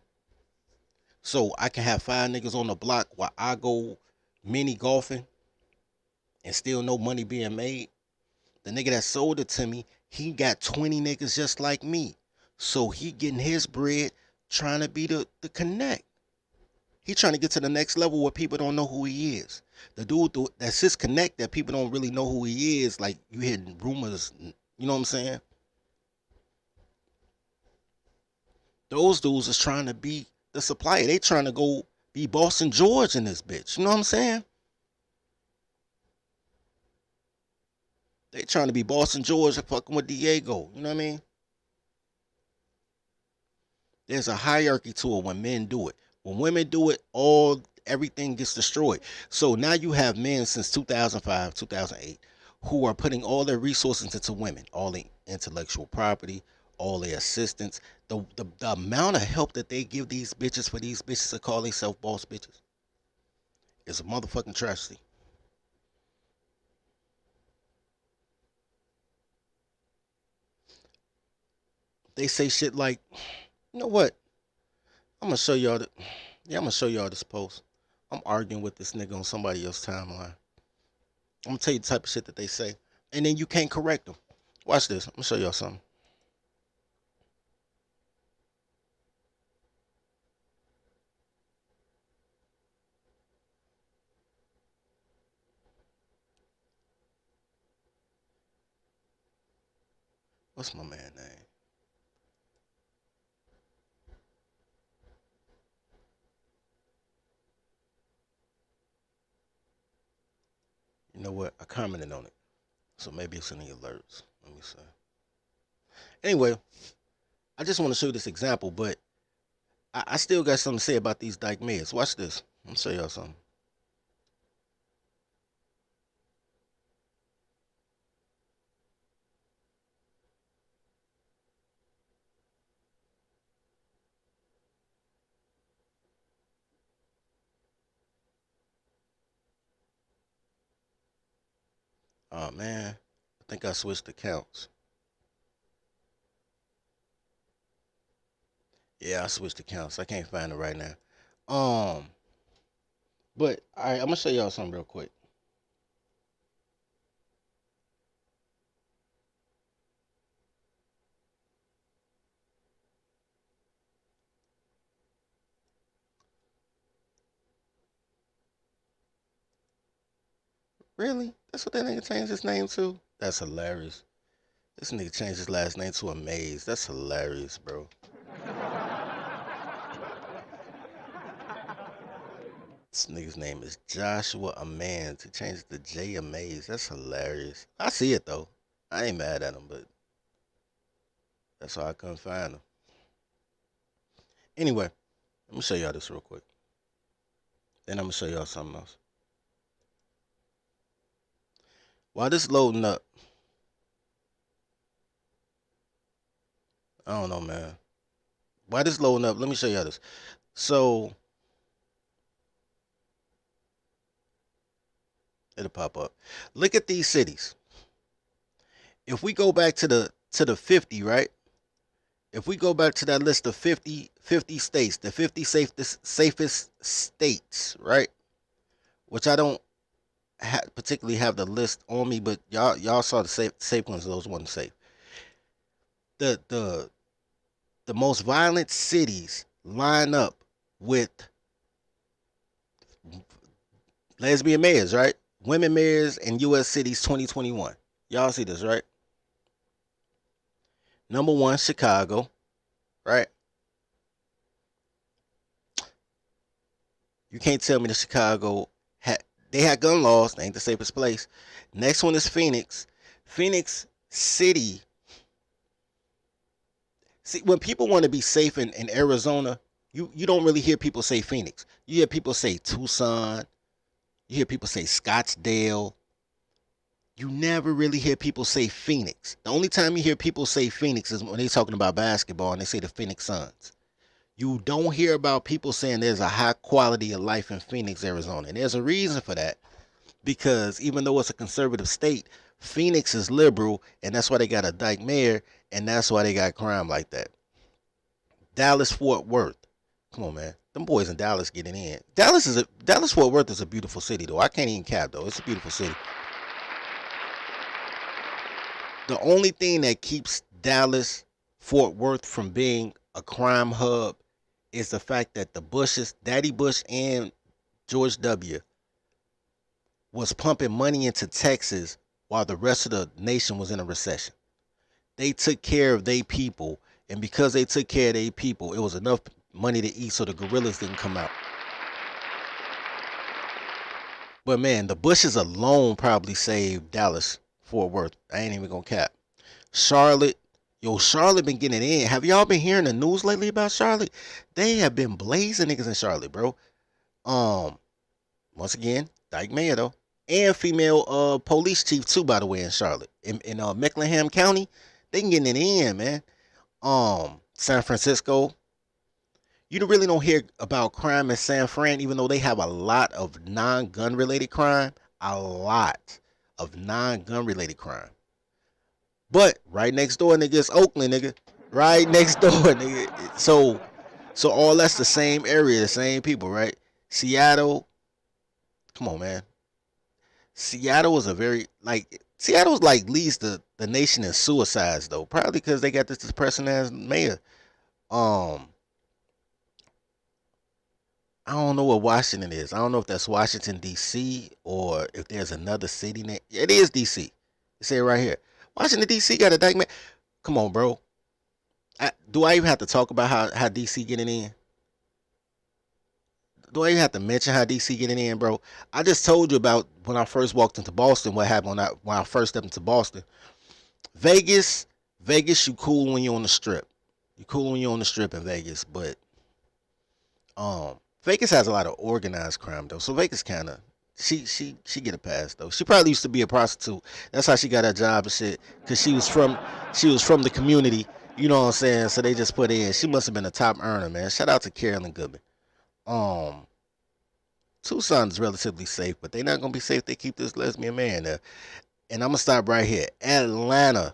So I can have 5 niggas on the block while I go mini golfing and still no money being made. The nigga that sold it to me, he got 20 niggas just like me. So he getting his bread, trying to be the connect. He trying to get to the next level where people don't know who he is. The dude that's his connect that people don't really know who he is. Like, you hear rumors, you know what I'm saying? Those dudes is trying to be the supplier. They trying to go be Boston George in this bitch. You know what I'm saying? They trying to be Boston George fucking with Diego. You know what I mean? There's a hierarchy to it when men do it. When women do it, everything gets destroyed. So now you have men since 2005, 2008, who are putting all their resources into women, all the intellectual property, all their assistance, the amount of help that they give these bitches for these bitches to call themselves boss bitches is a motherfucking tragedy. They say shit like, you know what? I'm gonna show y'all this post. I'm arguing with this nigga on somebody else's timeline. I'm gonna tell you the type of shit that they say, and then you can't correct them. Watch this. I'm gonna show y'all something. What's my man name? You know what? I commented on it, so maybe it's in the alerts. Let me see. Anyway, I just want to show you this example, but I still got something to say about these dyke meds. Watch this. I'm gonna show y'all something. Oh man, I think I switched accounts. Yeah, I switched accounts. I can't find it right now. But all right, I'm gonna show y'all something real quick. Really? That's what that nigga changed his name to? That's hilarious. This nigga changed his last name to Amaze. That's hilarious, bro. This nigga's name is Joshua Amans. He changed the J Amaze. That's hilarious. I see it though. I ain't mad at him, but that's why I couldn't find him. Anyway, let me show y'all this real quick. Then I'm gonna show y'all something else. While this loading up, I don't know, man. While this loading up, let me show y'all this. So it'll pop up. Look at these cities. If we go back to the 50, right? If we go back to that list of 50 states, the 50 safest states, right? Which I don't particularly have the list on me, but y'all saw the safe ones. Those wasn't safe. The most violent cities line up with lesbian mayors, right? Women mayors in U.S. cities 2021. Y'all see this, right? Number 1, Chicago, right? You can't tell me that Chicago they had gun laws. They ain't the safest place. Next one is Phoenix. Phoenix City. See, when people want to be safe in Arizona, you don't really hear people say Phoenix. You hear people say Tucson. You hear people say Scottsdale. You never really hear people say Phoenix. The only time you hear people say Phoenix is when they're talking about basketball and they say the Phoenix Suns. You don't hear about people saying there's a high quality of life in Phoenix, Arizona. And there's a reason for that. Because even though it's a conservative state, Phoenix is liberal, and that's why they got a dyke mayor, and that's why they got crime like that. Dallas, Fort Worth. Come on, man. Them boys in Dallas getting in. Dallas, Fort Worth is a beautiful city, though. I can't even cap, though. It's a beautiful city. The only thing that keeps Dallas Fort Worth from being a crime hub is the fact that the Bushes, Daddy Bush and George W., was pumping money into Texas while the rest of the nation was in a recession. They took care of their people, and because they took care of their people, it was enough money to eat so the gorillas didn't come out. But man, the Bushes alone probably saved Dallas Fort Worth. I ain't even gonna cap. Charlotte, Charlotte been getting it in. Have y'all been hearing the news lately about Charlotte? They have been blazing niggas in Charlotte, bro. Once again, Dyke Mayor though, and female police chief too, by the way, in Charlotte, in Mecklenham County, they can get it in, man. San Francisco, you really don't hear about crime in San Fran, even though they have a lot of non-gun related crime, a lot of non-gun related crime. But right next door, nigga, is Oakland, nigga. Right next door, nigga. So all that's the same area, the same people, right? Seattle, come on, man. Seattle is Seattle's like leads the nation in suicides though, probably because they got this person as mayor. I don't know what Washington is. I don't know if that's Washington D.C. or if there's another city name. It is D.C. It say it right here. Washington D.C. got a dyke man. Come on, bro. Do I even have to talk about how D.C. getting in? Do I even have to mention how DC getting in, bro? I just told you about when I first walked into Boston, what happened when I first stepped into Boston. Vegas, you cool when you're on the strip. You cool when you're on the strip in Vegas, but Vegas has a lot of organized crime though. So Vegas kinda she get a pass though. She probably used to be a prostitute. That's how she got her job and shit. Cause she was from the community. You know what I'm saying? So they just put in. She must have been a top earner, man. Shout out to Carolyn Goodman. Tucson's relatively safe, but they're not gonna be safe if they keep this lesbian man there. And I'm gonna stop right here. Atlanta.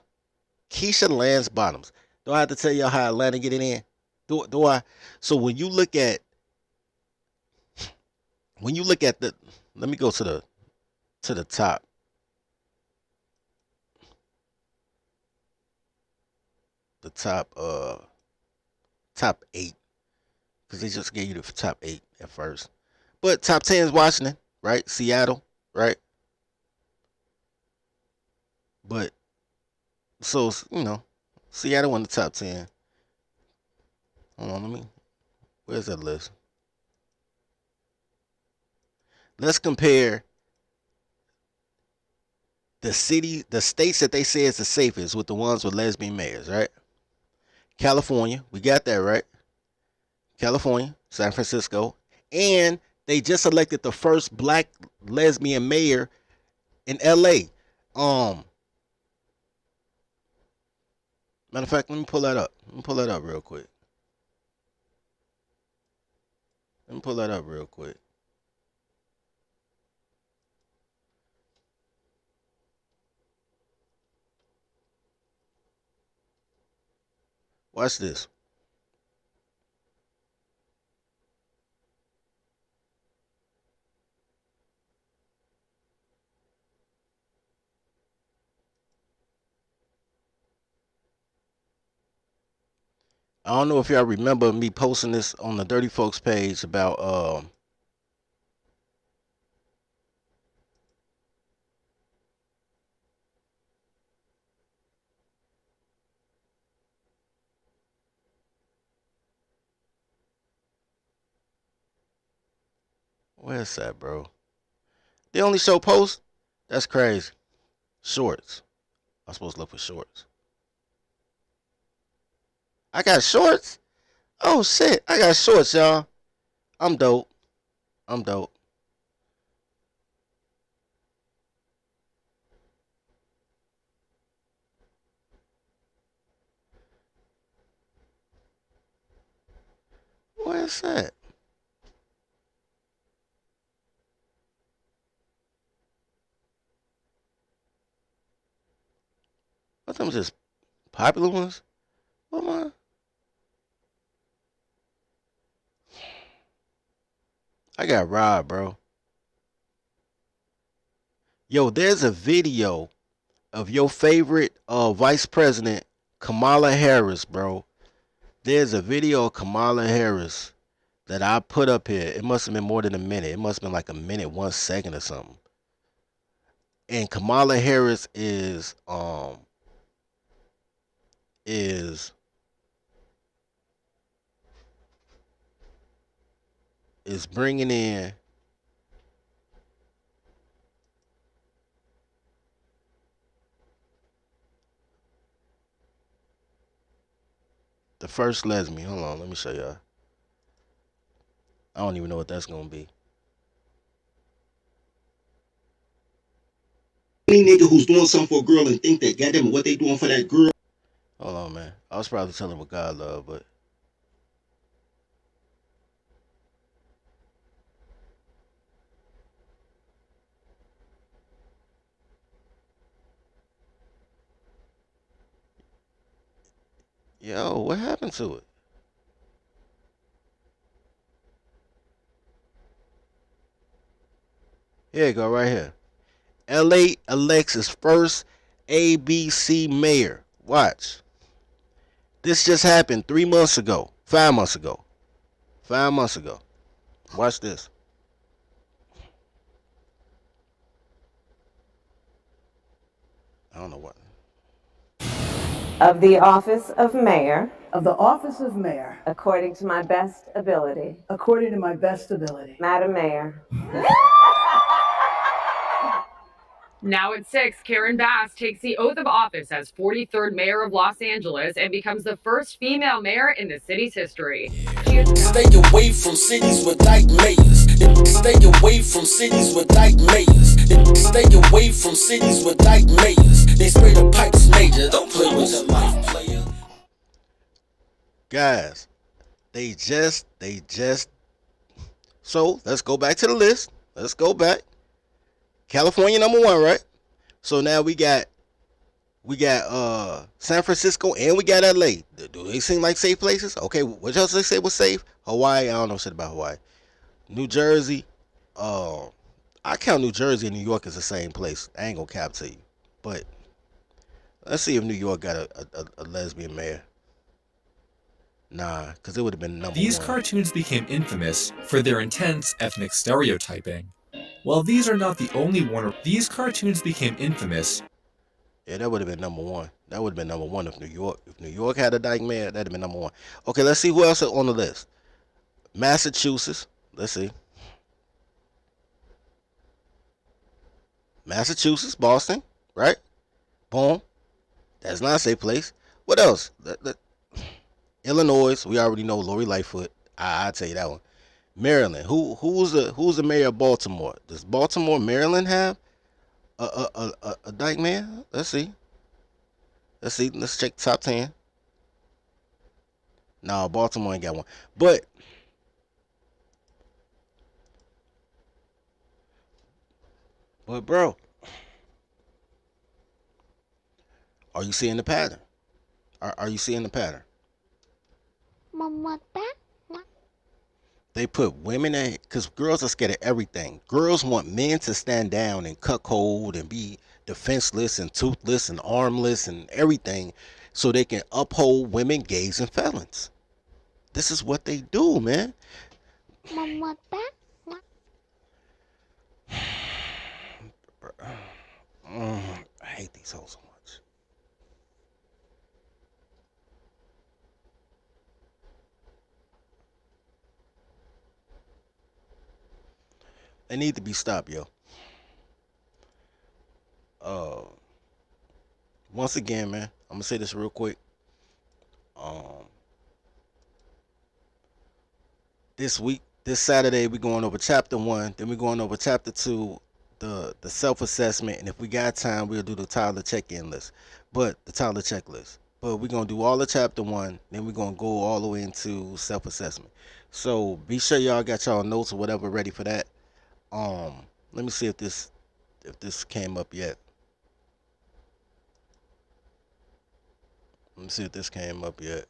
Keisha Lance Bottoms. Do I have to tell y'all how Atlanta get it in? Do I? So when you look at the, let me go to the top. The top 8. Because they just gave you the top 8 at first. But top 10 is Washington, right? Seattle, right? But so Seattle on the top 10. Hold on, where's that list? Let's compare the states that they say is the safest with the ones with lesbian mayors, right? California, we got that, right? California, San Francisco, and they just elected the first black lesbian mayor in LA. Matter of fact, let me pull that up. Real quick. Watch this. I don't know if y'all remember me posting this on the Dirty Folks page about where's that, bro? They only show posts? That's crazy. Shorts. I'm supposed to look for shorts. I got shorts? Oh shit, I got shorts, y'all. I'm dope. Where's that? What them just popular ones? What am I got robbed, bro. Yo, there's a video of your favorite Vice President Kamala Harris, bro. There's a video of Kamala Harris that I put up here. It must have been more than a minute. It must have been like a minute, 1 second or something. And Kamala Harris is bringing in the first lesbian. Hold on, let me show y'all. I don't even know what that's gonna be. Any nigga who's doing something for a girl and think that goddamn what they doing for that girl. Hold on, man. I was probably telling what God love, but yo, what happened to it? Here you go, right here. LA elects its first ABC mayor. Watch. This just happened 3 months ago. 5 months ago. 5 months ago. Watch this. I don't know what. Of the office of mayor, of the office of mayor, according to my best ability, according to my best ability. Madam Mayor. Now at 6, Karen Bass takes the oath of office as 43rd mayor of Los Angeles and becomes the first female mayor in the city's history. Stay away from cities with dyke mayors. Stay away from cities with dyke mayors. Stay away from cities with dyke mayors. They spray the pipes major. Don't play with your life, player. Guys, they just. So let's go back to the list. Let's go back. California #1, right? So now we got San Francisco and we got LA. Do they seem like safe places? Okay, what y'all say was safe? Hawaii, I don't know shit about Hawaii. New Jersey, I count New Jersey and New York as the same place. I ain't gonna cap to you. But let's see if New York got a lesbian mayor. Nah, because it would have been number These one. cartoons became infamous for their intense ethnic stereotyping. While these are not the only one, these cartoons became infamous. Yeah, that would have been number one. That would have been number one if New York had a dyke mayor, that'd have been number one. Okay, let's see who else is on the list. Massachusetts. Let's see. Massachusetts, Boston, right? Boom. That's not a safe place. What else? Illinois, we already know Lori Lightfoot. I'll tell you that one. Maryland. Who's the mayor of Baltimore? Does Baltimore, Maryland have a dyke mayor? Let's see. Let's check the top 10. No, Baltimore ain't got one. But bro, are you seeing the pattern? Are you seeing the pattern? They put women in, because girls are scared of everything. Girls want men to stand down and cuckold and be defenseless and toothless and armless and everything so they can uphold women, gays, and felons. This is what they do, man. I hate these hoes so much. They need to be stopped, yo. Once again, man, I'm gonna say this real quick. This Saturday, we're going over chapter 1, then we're going over chapter 2, the self-assessment, and if we got time, we'll do the Tyler check-in list. But the Tyler checklist. But we're gonna do all of chapter 1, then we're gonna go all the way into self-assessment. So be sure y'all got y'all notes or whatever ready for that. Let me see if this came up yet. Let me see if this came up yet.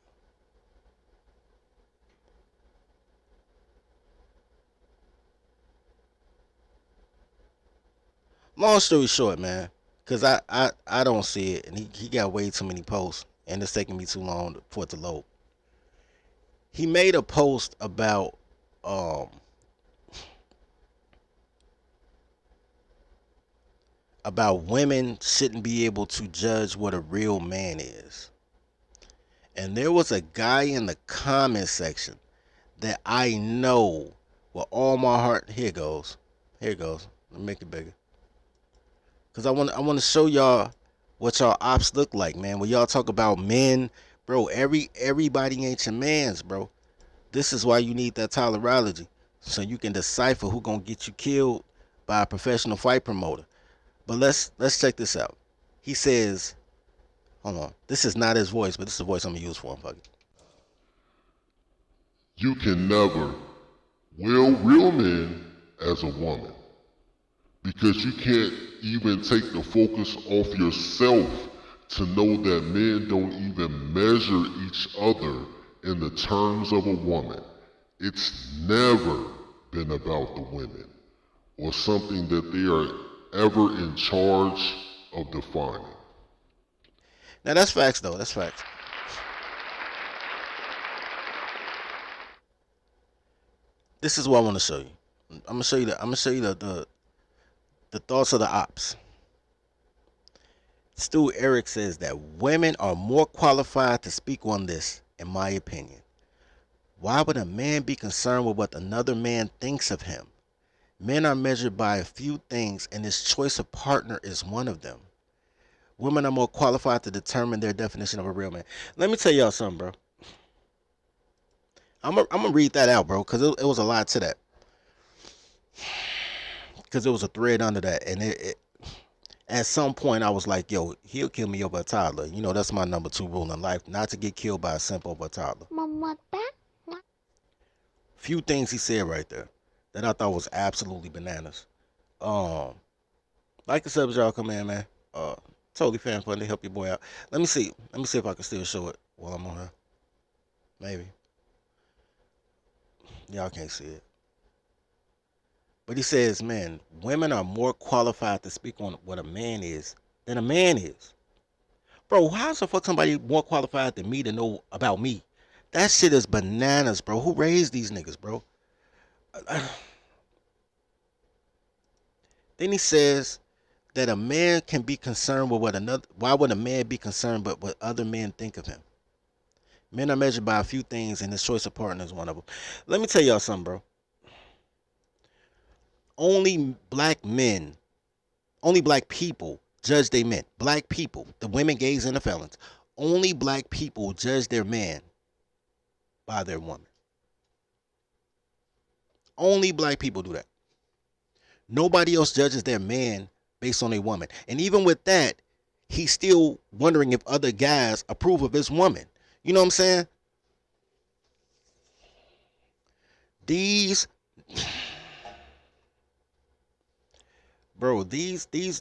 Long story short, man, Cause I don't see it, and he got way too many posts, and it's taking me too long for it to load. He made a post um about women shouldn't be able to judge what a real man is. And there was a guy in the comment section that I know with all my heart. Here it goes. Here it goes. Let me make it bigger. Cause I want to show y'all what y'all ops look like, man. When y'all talk about men, bro, everybody ain't your mans, bro. This is why you need that tolerology, so you can decipher who gonna get you killed by a professional fight promoter. But let's check this out. He says, hold on. This is not his voice, but this is the voice I'm gonna use for him. Fuck it. You can never will real men as a woman, because you can't even take the focus off yourself to know that men don't even measure each other in the terms of a woman. It's never been about the women or something that they are ever in charge of defining. Now that's facts, though. That's facts. This is what I want to show you. I'm gonna show you the thoughts of the ops. Stu Eric says that women are more qualified to speak on this, in my opinion. Why would a man be concerned with what another man thinks of him? Men are measured by a few things, and his choice of partner is one of them. Women are more qualified to determine their definition of a real man. Let me tell y'all something, bro. I'm gonna read that out, bro, because it was a lot to that. Because it was a thread under that, and it at some point I was like, yo, he'll kill me over a toddler. You know, that's my number 2 rule in life, not to get killed by a simp over a toddler. Few things he said right there that I thought was absolutely bananas. Like the subs, y'all come in, man. Totally fan fun to help your boy out. Let me see if I can still show it while I'm on here. Maybe. Y'all can't see it. But he says, man, women are more qualified to speak on what a man is than a man is. Bro, how's the fuck somebody more qualified than me to know about me? That shit is bananas, bro. Who raised these niggas, bro? Then he says that a man can be concerned with why would a man be concerned with what other men think of him? Men are measured by a few things, and his choice of partner is one of them. Let me tell y'all something, bro. Only black people judge their men. Black people, the women, gays, and the felons. Only black people judge their man by their woman. Only black people do that. Nobody else judges their man based on a woman. And even with that, he's still wondering if other guys approve of his woman. You know what I'm saying? These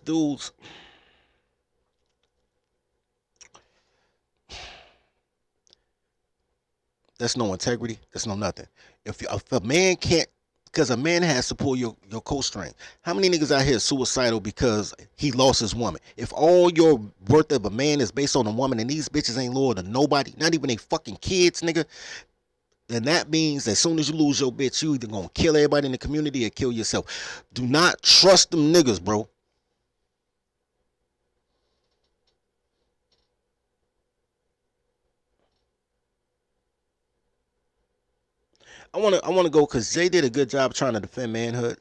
dudes, that's no integrity. That's no nothing. If a man can't, because a man has to pull your co-string. How many niggas out here are suicidal because he lost his woman? If all your worth of a man is based on a woman and these bitches ain't loyal to nobody, not even they fucking kids, nigga, then that means as soon as you lose your bitch, you either gonna kill everybody in the community or kill yourself. Do not trust them niggas, bro. I wanna go because Jay did a good job trying to defend manhood.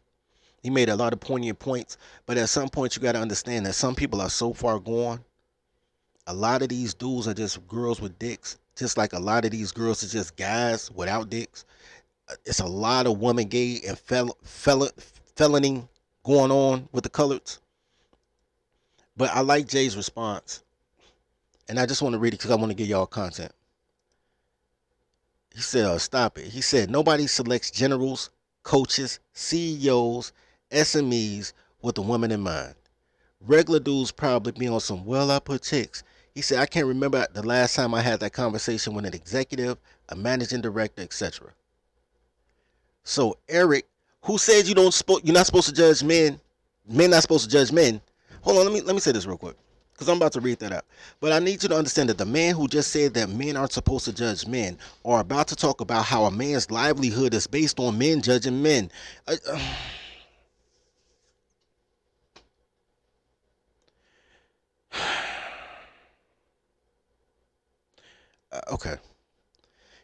He made a lot of poignant points, but at some point you gotta understand that some people are so far gone. A lot of these dudes are just girls with dicks, just like a lot of these girls are just guys without dicks. It's a lot of woman gay and felony going on with the coloreds. But I like Jay's response, and I just want to read it because I want to give y'all content. He said, stop it. He said, nobody selects generals, coaches, CEOs, SMEs with a woman in mind. Regular dudes probably be on some, well, I put chicks. He said, I can't remember the last time I had that conversation with an executive, a managing director, etc. So Eric, who says you're not supposed to judge men not supposed to judge men, Hold on, let me say this real quick, because I'm about to read that out. But I need you to understand that the man who just said that men aren't supposed to judge men are about to talk about how a man's livelihood is based on men judging men. Okay.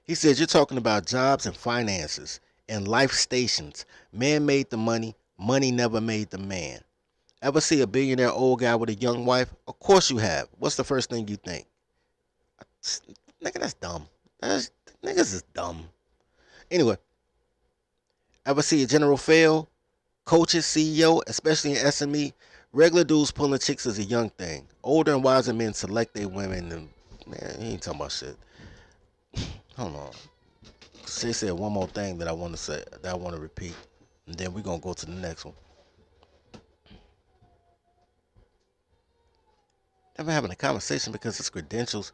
He says you're talking about jobs and finances and life stations. Man made the money. Money never made the man. Ever see a billionaire old guy with a young wife? Of course you have. What's the first thing you think? Nigga, that's dumb. Niggas is dumb. Anyway, ever see a general fail? Coaches, CEO, especially in SME, regular dudes pulling chicks is a young thing. Older and wiser men select their women, and man, he ain't talking about shit. Hold on. She said one more thing that I want to say, that I want to repeat, and then we're gonna go to the next one. Never having a conversation because his credentials.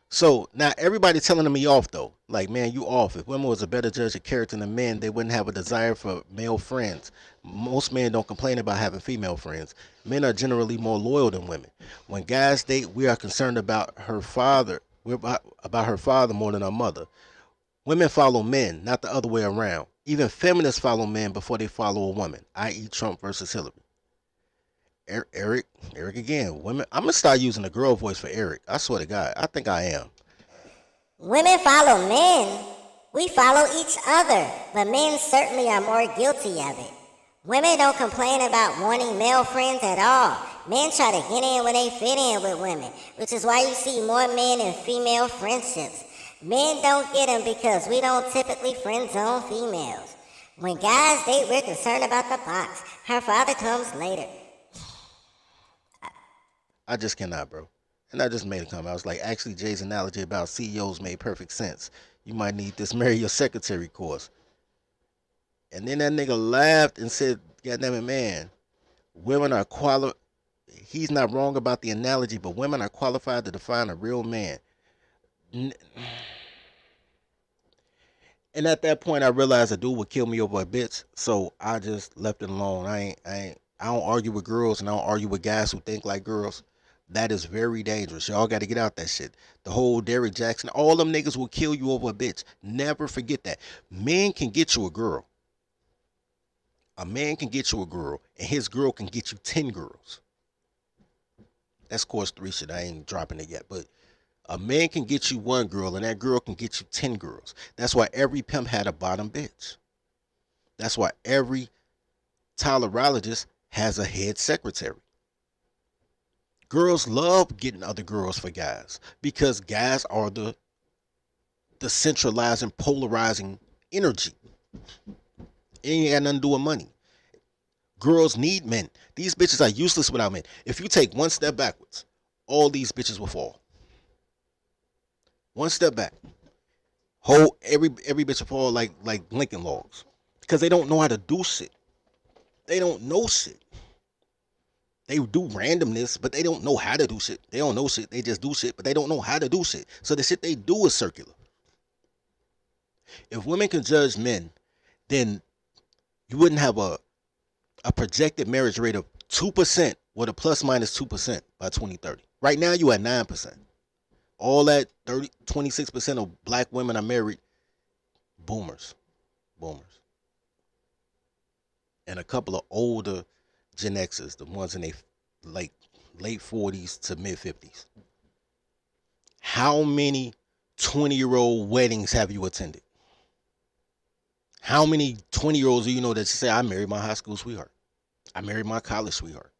So now everybody telling me off though. Like, man, you off. If women was a better judge of character than men, they wouldn't have a desire for male friends. Most men don't complain about having female friends. Men are generally more loyal than women. When guys date, we are concerned about her father. We're about her father more than our mother. Women follow men, not the other way around. Even feminists follow men before they follow a woman, i.e. Trump versus Hillary. Eric again. Women. I'm gonna start using the girl voice for Eric. I swear to God, I think I am. Women follow men. We follow each other, but men certainly are more guilty of it. Women don't complain about wanting male friends at all. Men try to get in when they fit in with women, which is why you see more men in female friendships. Men don't get them because we don't typically friend zone females. When guys date, we're concerned about the box. Her father comes later. I just cannot, bro. And I just made a comment. I was like, actually, Jay's analogy about CEOs made perfect sense. You might need this marry your secretary course. And then that nigga laughed and said, goddamn it, man, women are he's not wrong about the analogy, but women are qualified to define a real man. And at that point, I realized a dude would kill me over a bitch, so I just left it alone. I don't argue with girls, and I don't argue with guys who think like girls. That is very dangerous. Y'all got to get out that shit. The whole Derrick Jackson, all them niggas will kill you over a bitch. Never forget that. Men can get you a girl. A man can get you a girl, and his girl can get you 10 girls. That's course 3 shit. I ain't dropping it yet, but a man can get you one girl, and that girl can get you 10 girls. That's why every pimp had a bottom bitch. That's why every tolerologist has a head secretary. Girls love getting other girls for guys because guys are the centralizing, polarizing energy. It ain't got nothing to do with money. Girls need men. These bitches are useless without men. If you take one step backwards, all these bitches will fall. One step back. Every bitch will fall like Lincoln logs. Because they don't know how to do shit. They don't know shit. They do randomness, but they don't know how to do shit. They don't know shit. They just do shit, but they don't know how to do shit. So the shit they do is circular. If women can judge men, then you wouldn't have a projected marriage rate of 2% with a plus minus 2% by 2030. Right now, you at 9%. All that 26% of black women are married boomers. And a couple of older Gen Xers, the ones in their late 40s to mid 50s. How many 20-year-old weddings have you attended? How many 20-year-olds do you know that say, I married my high school sweetheart? I married my college sweetheart?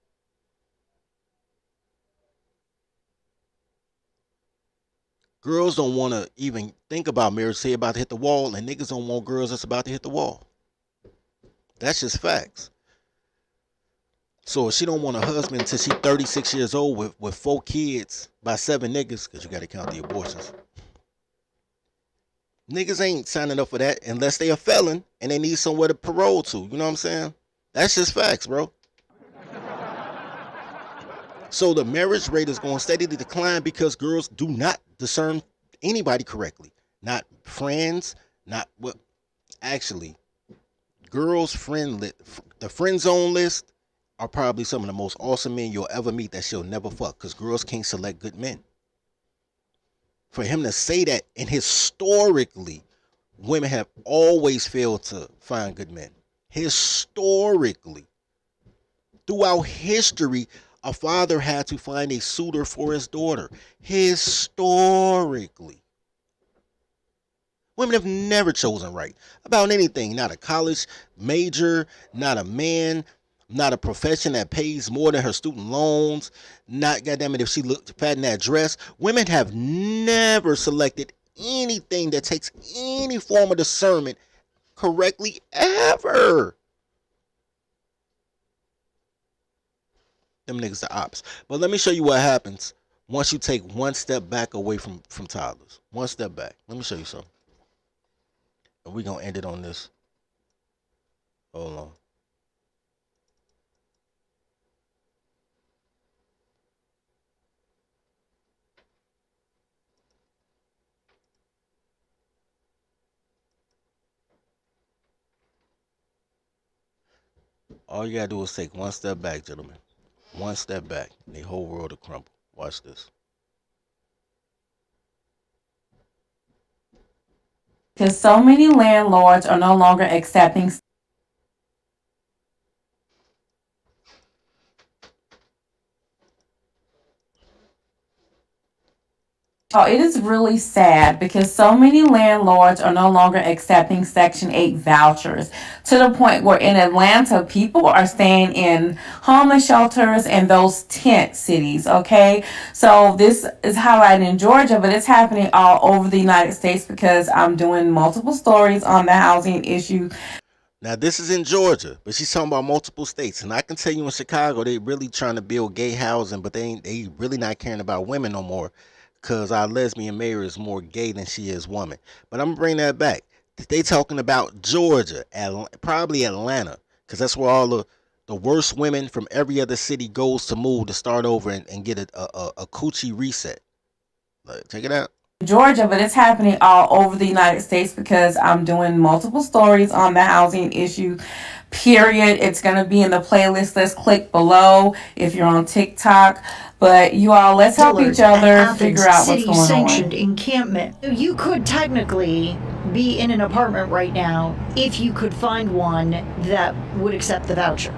Girls don't want to even think about marriage, say about to hit the wall, and niggas don't want girls that's about to hit the wall. That's just facts. So if she don't want a husband until she's 36 years old with 4 kids by 7 niggas, because you got to count the abortions. Niggas ain't signing up for that unless they a felon and they need somewhere to parole to. You know what I'm saying? That's just facts, bro. So the marriage rate is going to steadily decline because girls do not discern anybody correctly. Not friends, not what. Actually, girls' the friend zone list are probably some of the most awesome men you'll ever meet that she'll never fuck, because girls can't select good men. For him to say that, and historically, women have always failed to find good men. Historically. Throughout history, a father had to find a suitor for his daughter. Historically. Women have never chosen right about anything. Not a college major, not a man, not a profession that pays more than her student loans, not, goddamn it, if she looked fat in that dress. Women have never selected anything that takes any form of discernment correctly ever. Them niggas the ops. But let me show you what happens once you take one step back away from toddlers. One step back. Let me show you something. And we're going to end it on this. Hold on. All you got to do is take one step back, gentlemen. One step back. And the whole world will crumble. Watch this. Because so many landlords are no longer accepting. Oh, it is really sad because so many landlords are no longer accepting Section 8 vouchers to the point where in Atlanta, people are staying in homeless shelters and those tent cities, okay? So this is highlighted in Georgia, but it's happening all over the United States because I'm doing multiple stories on the housing issue. Now, this is in Georgia, but she's talking about multiple states. And I can tell you in Chicago, they really trying to build gay housing, but they really not caring about women no more. Because our lesbian mayor is more gay than she is woman. But I'm going to bring that back. They talking about Georgia, probably Atlanta. Because that's where all the worst women from every other city goes to move to start over and get a coochie reset. Check it out. Georgia, but it's happening all over the United States because I'm doing multiple stories on the housing issue, period. It's going to be in the playlist. Let's click below if you're on TikTok. But you all, let's help each other figure out what's going city-sanctioned on. encampment. You could technically be in an apartment right now if you could find one that would accept the voucher.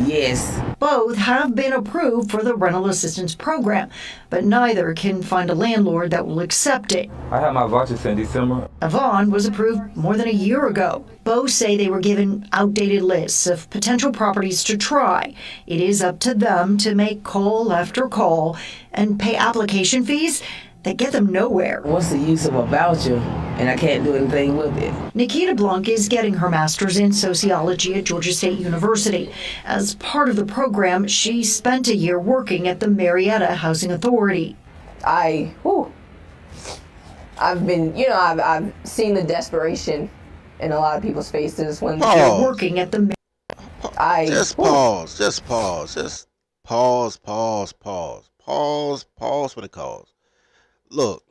Yes. Both have been approved for the rental assistance program, but neither can find a landlord that will accept it. I had my vouchers in December. Avon was approved more than a year ago. Both say they were given outdated lists of potential properties to try. It is up to them to make call after call and pay application fees that get them nowhere. What's the use of a voucher and I can't do anything with it? Nikita Blanc is getting her master's in sociology at Georgia State University. As part of the program, she spent a year working at the Marietta Housing Authority. I've seen the desperation in a lot of people's faces when they're working at the. Just pause for the cause. Look,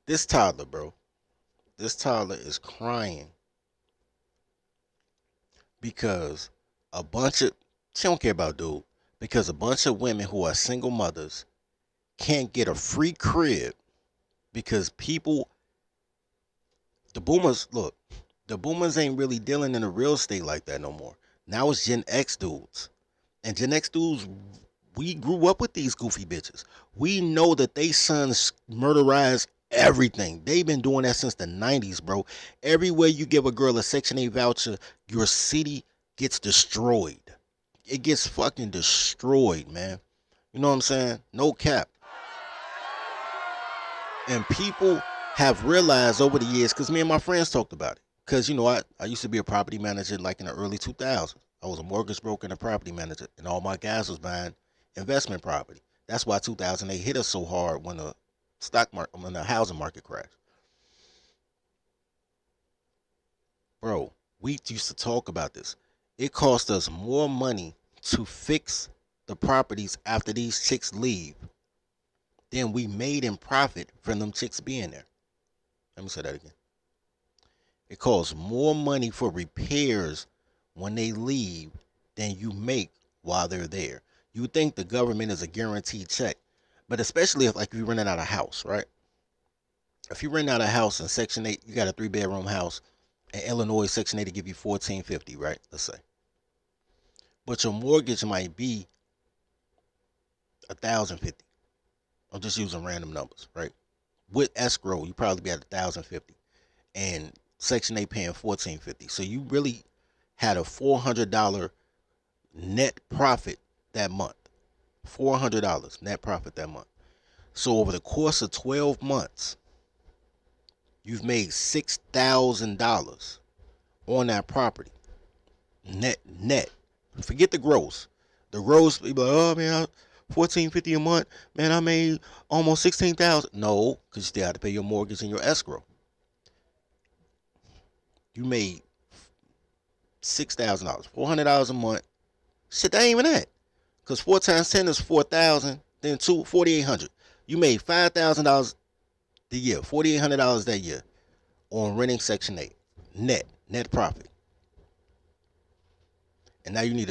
this toddler, bro, this toddler is crying because she don't care about dude, because a bunch of women who are single mothers can't get a free crib because the boomers ain't really dealing in the real estate like that no more. Now it's Gen X dudes. And Gen X dudes, we grew up with these goofy bitches. We know that they sons murderize everything. They've been doing that since the 90s, bro. Everywhere you give a girl a Section 8 voucher, your city gets destroyed. It gets fucking destroyed, man. You know what I'm saying? No cap. And people have realized over the years, because me and my friends talked about it. Because, I used to be a property manager like in the early 2000s. I was a mortgage broker and a property manager, and all my guys was buying investment property. That's why 2008 hit us so hard when the housing market crashed. Bro, we used to talk about this. It cost us more money to fix the properties after these chicks leave than we made in profit from them chicks being there. Let me say that again. It costs more money for repairs when they leave than you make while they're there. You think the government is a guaranteed check, but especially if like you renting out a house, right? If you rent out a house in Section 8, you got a 3-bedroom house in Illinois, Section 8 to give you $1,450, right? Let's say. But your mortgage might be $1,050. I'm just using random numbers, right? With escrow, you probably be at $1,050. And Section 8 paying $1,450. So you really had a $400 net profit that month. $400 net profit that month. So over the course of 12 months, you've made $6,000 on that property. Net. Forget the gross. The gross, people like, oh man, $1,450 a month. Man, I made almost $16,000. No, because you still have to pay your mortgage and your escrow. You made $6,000, $400 a month. Shit, that ain't even that. Because 4 times 10 is 4,000, then 4,800. You made $5,000 the year, $4,800 that year on renting Section 8. Net profit. And now you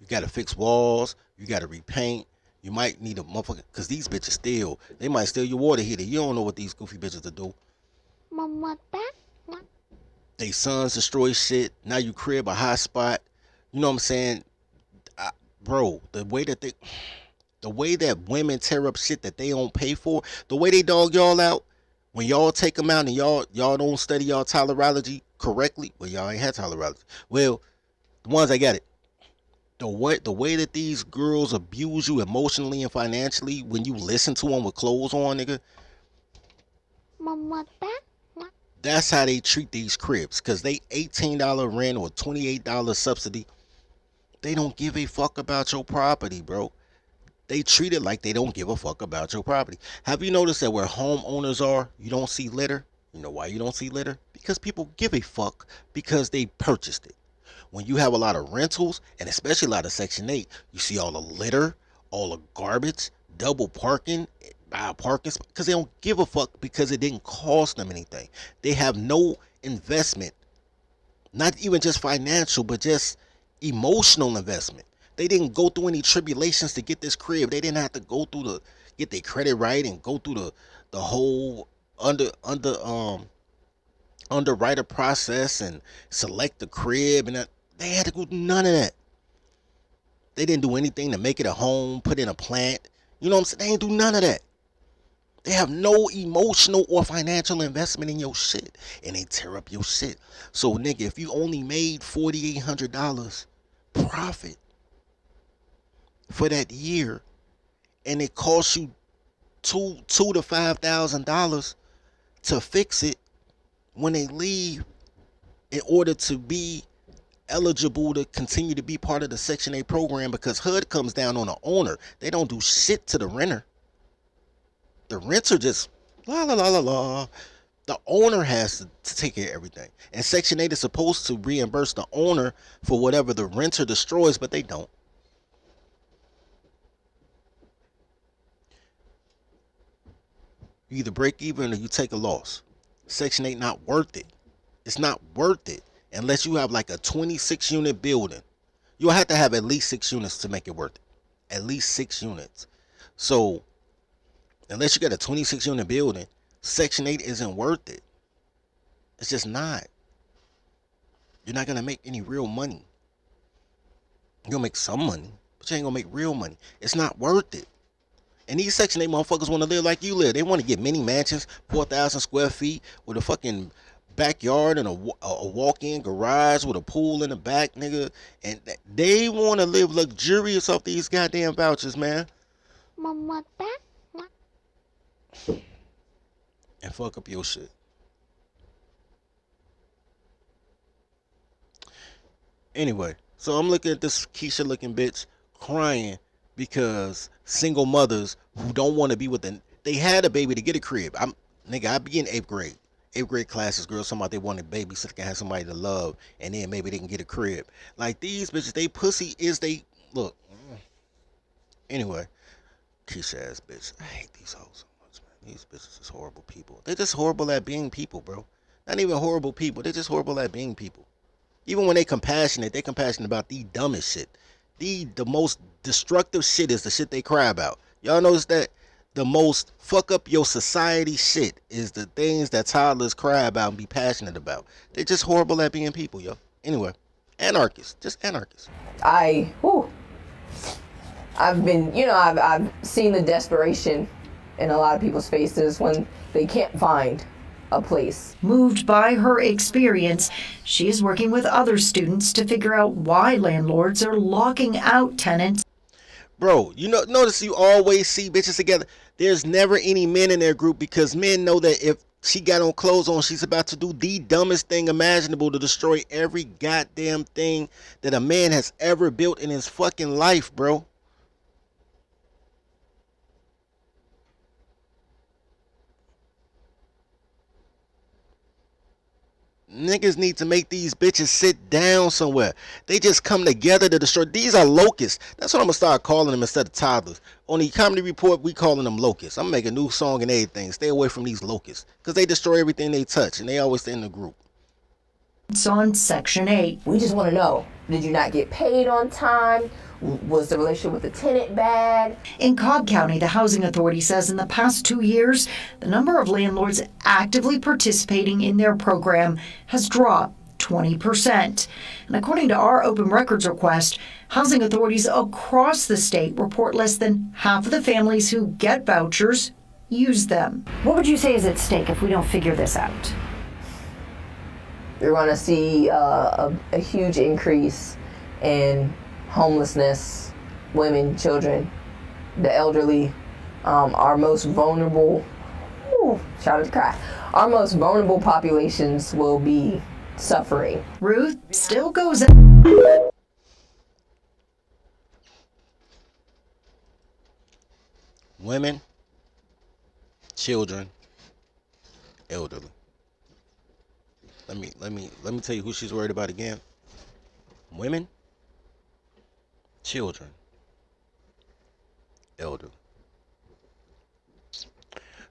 got to fix walls, you got to repaint, you might need a motherfucker, because these bitches they might steal your water heater. You don't know what these goofy bitches will do. They sons destroy shit. Now you crib a hot spot. You know what I'm saying? Bro, the way that women tear up shit that they don't pay for, the way they dog y'all out, when y'all take them out and y'all don't study y'all tolerology correctly, well, y'all ain't had tolerology. Well, the ones that got it, the way that these girls abuse you emotionally and financially when you listen to them with clothes on, nigga. That's how they treat these cribs, because they $18 rent or $28 subsidy. They don't give a fuck about your property, bro. They treat it like they don't give a fuck about your property. Have you noticed that where homeowners are, you don't see litter? You know why you don't see litter? Because people give a fuck because they purchased it. When you have a lot of rentals, and especially a lot of Section 8, you see all the litter, all the garbage, double parking, parking, because they don't give a fuck because it didn't cost them anything. They have no investment, not even just financial, but just emotional investment. They didn't go through any tribulations to get this crib. They didn't have to go through get their credit right and go through the whole underwriter process and select the crib, and they had to go through none of that. They didn't do anything to make it a home, put in a plant. You know what I'm saying? They didn't do none of that. They have no emotional or financial investment in your shit, and they tear up your shit. So, nigga, if you only made $4,800 profit for that year, and it costs you $2,000 to $5,000 to fix it when they leave, in order to be eligible to continue to be part of the Section 8 program, because HUD comes down on the owner. They don't do shit to the renter. The renter just la la la la la. The owner has to take care of everything. And Section 8 is supposed to reimburse the owner for whatever the renter destroys, but they don't. You either break even or you take a loss. Section 8 not worth it. It's not worth it unless you have like a 26 unit building. You'll have to have at least 6 units to make it worth it. At least 6 units. So unless you got a 26 unit building, Section 8 isn't worth it. It's just not. You're not going to make any real money. You'll make some money, but you ain't going to make real money. It's not worth it. And these Section 8 motherfuckers want to live like you live. They want to get mini mansions, 4,000 square feet with a fucking backyard and a walk-in garage with a pool in the back, nigga. And they want to live luxurious off these goddamn vouchers, man. And fuck up your shit. Anyway, so I'm looking at this Keisha looking bitch crying because single mothers who don't want to be with they had a baby to get a crib. I be in 8th grade. 8th grade classes, girls talking about they want a baby so they can have somebody to love, and then maybe they can get a crib. Like, these bitches, they pussy is they look. Anyway, Keisha ass bitch. I hate these hoes so much, man. These bitches is horrible people. They're just horrible at being people, bro. Not even horrible people. They're just horrible at being people. Even when they're compassionate about the dumbest shit. The most destructive shit is the shit they cry about. Y'all notice that? The most fuck up your society shit is the things that toddlers cry about and be passionate about. They're just horrible at being people, yo. Anyway, anarchists. Just anarchists. I've been, I've seen the desperation in a lot of people's faces when they can't find a place. Moved by her experience, she is working with other students to figure out why landlords are locking out tenants. Bro, notice you always see bitches together. There's never any men in their group because men know that if she got on clothes on, she's about to do the dumbest thing imaginable to destroy every goddamn thing that a man has ever built in his fucking life, bro. Niggas need to make these bitches sit down somewhere. They just come together to destroy. These are locusts. That's what I'm gonna start calling them instead of toddlers. On the comedy report, we calling them locusts. I'm gonna make a new song and everything. Stay away from these locusts because they destroy everything they touch, and they always stay in the group. It's on Section 8. We just want to know, did you not get paid on time? Was the relationship with the tenant bad? In Cobb County, the Housing Authority says in the past 2 years, the number of landlords actively participating in their program has dropped 20%. And according to our open records request, housing authorities across the state report less than half of the families who get vouchers use them. What would you say is at stake if we don't figure this out? You're going to see a huge increase in homelessness, women, children, the elderly, our most vulnerable, shouted to cry, our most vulnerable populations will be suffering. Ruth still goes Women, children, elderly. Let me tell you who she's worried about again. Women, children, elderly.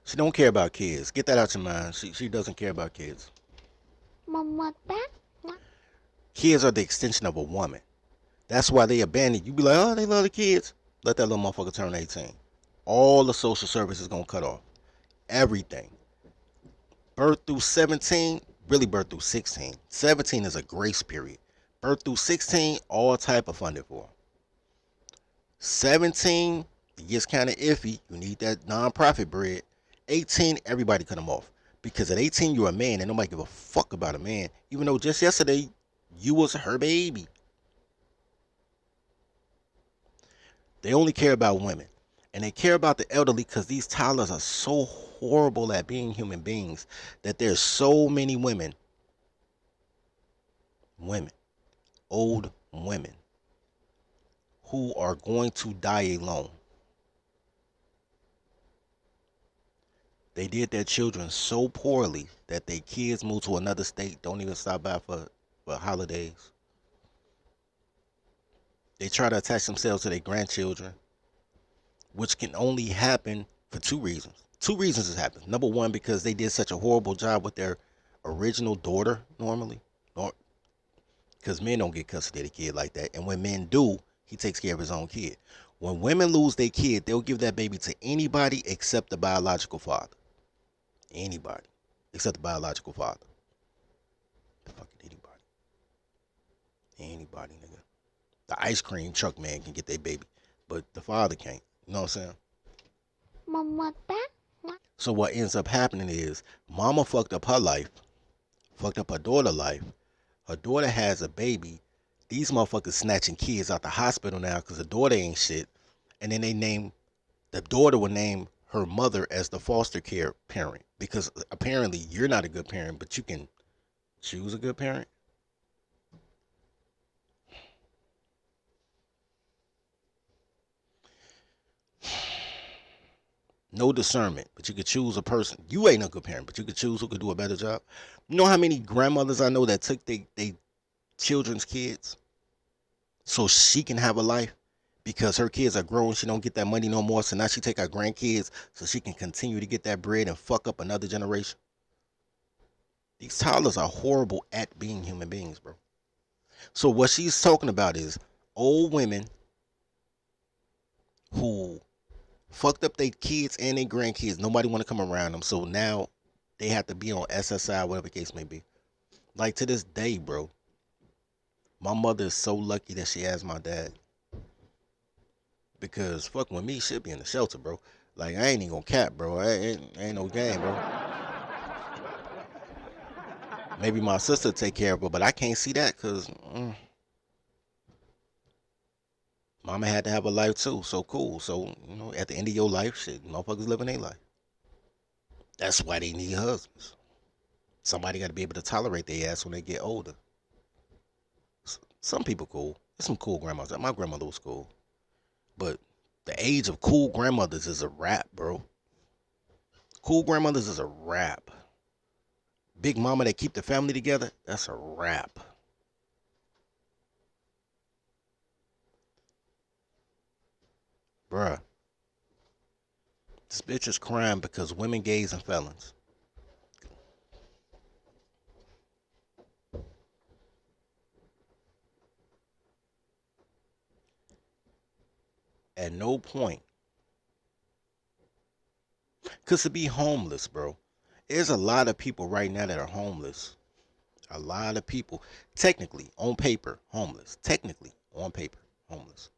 She don't care about kids. Get that out your mind. She doesn't care about kids. Kids are the extension of a woman. That's why they abandon you. Be like, oh, they love the kids. Let that little motherfucker turn 18. All the social services gonna cut off. Everything. Birth through 17, really birth through 16. 17 is a grace period. Birth through 16, all type of funding for. 17, it gets kind of iffy. You need that nonprofit bread. 18, everybody cut them off. Because at 18, you're a man and nobody give a fuck about a man. Even though just yesterday, you was her baby. They only care about women. And they care about the elderly because these toddlers are so horrible at being human beings that there's so many women, old women, who are going to die alone. They did their children so poorly that their kids move to another state, don't even stop by for holidays. They try to attach themselves to their grandchildren, which can only happen for two reasons. Two reasons it happens. Number one, because they did such a horrible job with their original daughter normally. Because men don't get custody of the kid like that. And when men do, he takes care of his own kid. When women lose their kid, they'll give that baby to anybody except the biological father. Anybody except the biological father. Fucking anybody. Anybody, nigga. The ice cream truck man can get their baby, but the father can't. You know what I'm saying? So what ends up happening is mama fucked up her life, fucked up her daughter's life. Her daughter has a baby. These motherfuckers snatching kids out the hospital now because the daughter ain't shit. And then the daughter will name her mother as the foster care parent because apparently you're not a good parent, but you can choose a good parent. No discernment, but you could choose a person. You ain't a good parent, but you could choose who could do a better job. You know how many grandmothers I know that took they children's kids so she can have a life because her kids are grown. She don't get that money no more. So now she take her grandkids so she can continue to get that bread and fuck up another generation. These toddlers are horrible at being human beings, bro. So what she's talking about is old women who fucked up their kids and their grandkids. Nobody want to come around them. So now they have to be on SSI, whatever the case may be. Like to this day, bro. My mother is so lucky that she has my dad. Because fucking with me, she'll be in the shelter, bro. Like, I ain't even gonna cap, bro. Ain't no game, bro. Maybe my sister take care of her, but I can't see that because mama had to have a life too. So cool. So, you know, at the end of your life, shit, motherfuckers living their life. That's why they need husbands. Somebody got to be able to tolerate their ass when they get older. Some people cool. There's some cool grandmothers. My grandmother was cool. But the age of cool grandmothers is a wrap, bro. Cool grandmothers is a wrap. Big mama that keep the family together, that's a wrap. Bruh. This bitch is crying because women, gays, and felons. At no point. Because to be homeless, bro. There's a lot of people right now that are homeless. A lot of people, technically, on paper, homeless. Technically, on paper, homeless.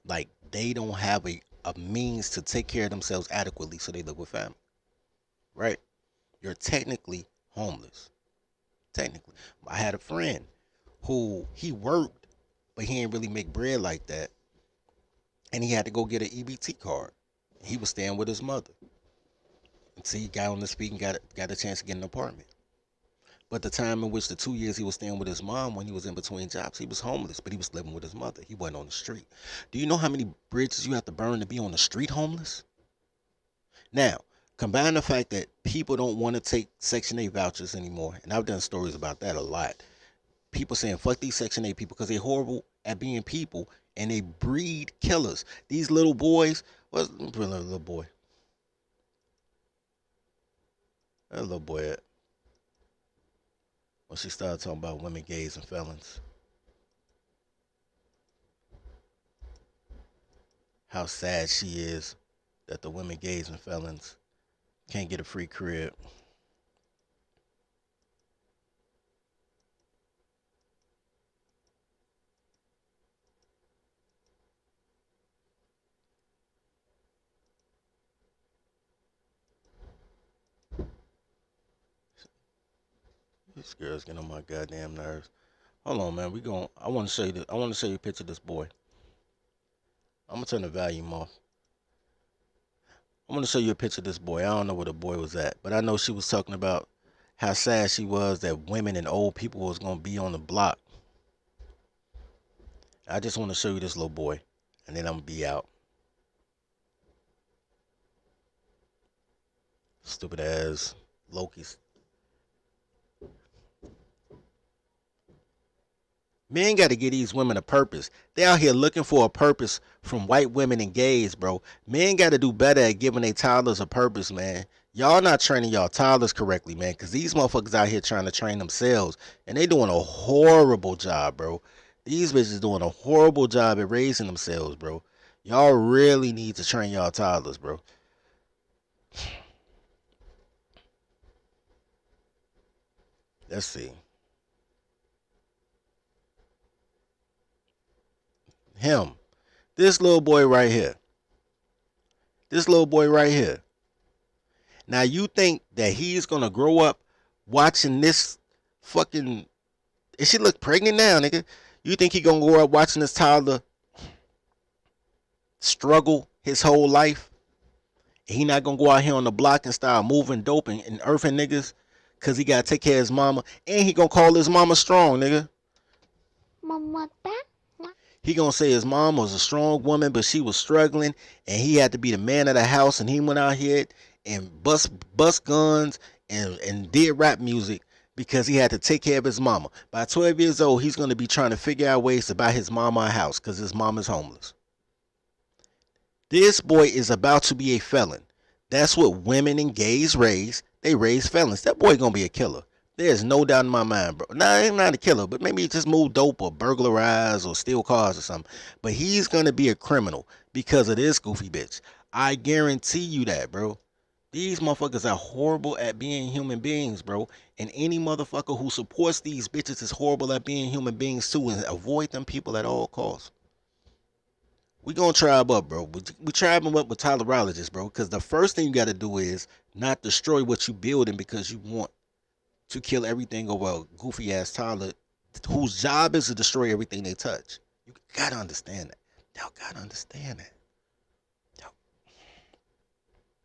Like, they don't have a means to take care of themselves adequately, so they live with family. Right? You're technically homeless. Technically. I had a friend who, he worked, but he didn't really make bread like that. And he had to go get an EBT card. He was staying with his mother. And see, he got on his feet and got a chance to get an apartment. But the time in which the 2 years he was staying with his mom when he was in between jobs, he was homeless, but he was living with his mother. He wasn't on the street. Do you know how many bridges you have to burn to be on the street homeless? Now, combine the fact that people don't want to take Section 8 vouchers anymore, and I've done stories about that a lot. People saying, fuck these Section 8 people because they're horrible at being people, and they breed killers. These little boys, what's a little boy? That little boy at? When she started talking about women, gays, and felons. How sad she is that the women, gays, and felons can't get a free crib. This girl's getting on my goddamn nerves. Hold on, man. I want to show you this. I want to show you a picture of this boy. I'm gonna turn the volume off. I'm gonna show you a picture of this boy. I don't know where the boy was at, but I know she was talking about how sad she was that women and old people was gonna be on the block. I just want to show you this little boy, and then I'm gonna be out. Stupid ass Loki's. Men got to give these women a purpose. They out here looking for a purpose from white women and gays, bro. Men got to do better at giving their toddlers a purpose, man. Y'all not training y'all toddlers correctly, man, because these motherfuckers out here trying to train themselves, and they doing a horrible job, bro. These bitches doing a horrible job at raising themselves, bro. Y'all really need to train y'all toddlers, bro. Let's see. Him. This little boy right here. This little boy right here. Now you think that he's gonna grow up watching this fucking... And she look pregnant now, nigga. You think he gonna grow up watching this toddler struggle his whole life? And he not gonna go out here on the block and start moving dope and earthing niggas because he gotta take care of his mama. And he gonna call his mama strong, nigga. Mama, he gonna say his mom was a strong woman, but she was struggling, and he had to be the man of the house, and he went out here and bust guns and did rap music because he had to take care of his mama. By 12 years old, he's gonna be trying to figure out ways to buy his mama a house because his mom is homeless. This boy is about to be a felon. That's what women and gays raise. They raise felons. That boy gonna be a killer. There's no doubt in my mind, bro. Now, I'm not a killer, but maybe he just move dope or burglarize or steal cars or something. But he's gonna be a criminal because of this goofy bitch. I guarantee you that, bro. These motherfuckers are horrible at being human beings, bro. And any motherfucker who supports these bitches is horrible at being human beings too. And avoid them people at all costs. We gonna tribe up, bro. We tribe them up with tolerologists, bro. Because the first thing you gotta do is not destroy what you building because you want to kill everything over a goofy ass Tyler whose job is to destroy everything they touch. You gotta understand that. Y'all gotta understand that. Y'all,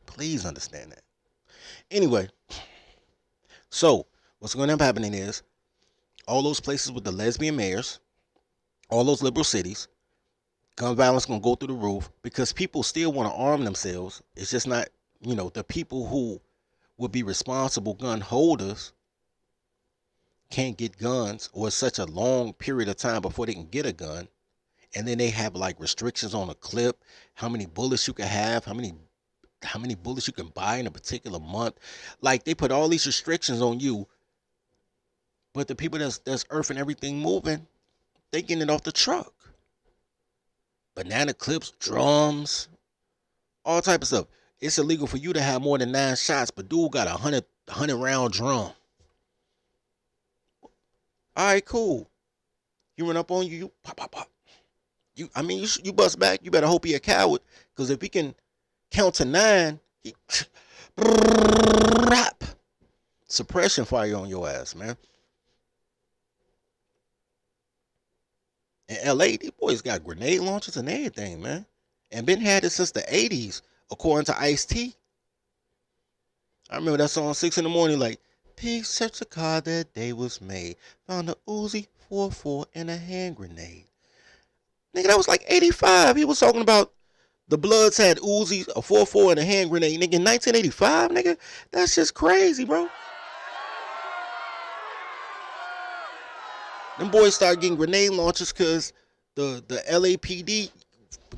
please understand that. Anyway, so what's going to end up happening is all those places with the lesbian mayors, all those liberal cities, gun violence gonna go through the roof because people still want to arm themselves. It's just not, the people who would be responsible gun holders can't get guns, or such a long period of time before they can get a gun. And then they have like restrictions on a clip, how many bullets you can have, how many bullets you can buy in a particular month. Like they put all these restrictions on you, but the people that's earthing everything moving, they getting it off the truck. Banana clips, drums, all type of stuff. It's illegal for you to have more than 9 shots, but dude got a 100 round drum. All right, cool. You run up on you, pop, pop, pop. You bust back. You better hope he a coward, because if he can count to 9, he suppression fire on your ass, man. In LA, these boys got grenade launchers and everything, man. And been had it since the 80s, according to Ice-T. I remember that song 6 in the morning, like, Pete searched the car that day was made. Found a Uzi 44 and a hand grenade. Nigga, that was like 85. He was talking about the Bloods had Uzis, a 44 and a hand grenade. Nigga, in 1985, nigga, that's just crazy, bro. Them boys started getting grenade launchers because the LAPD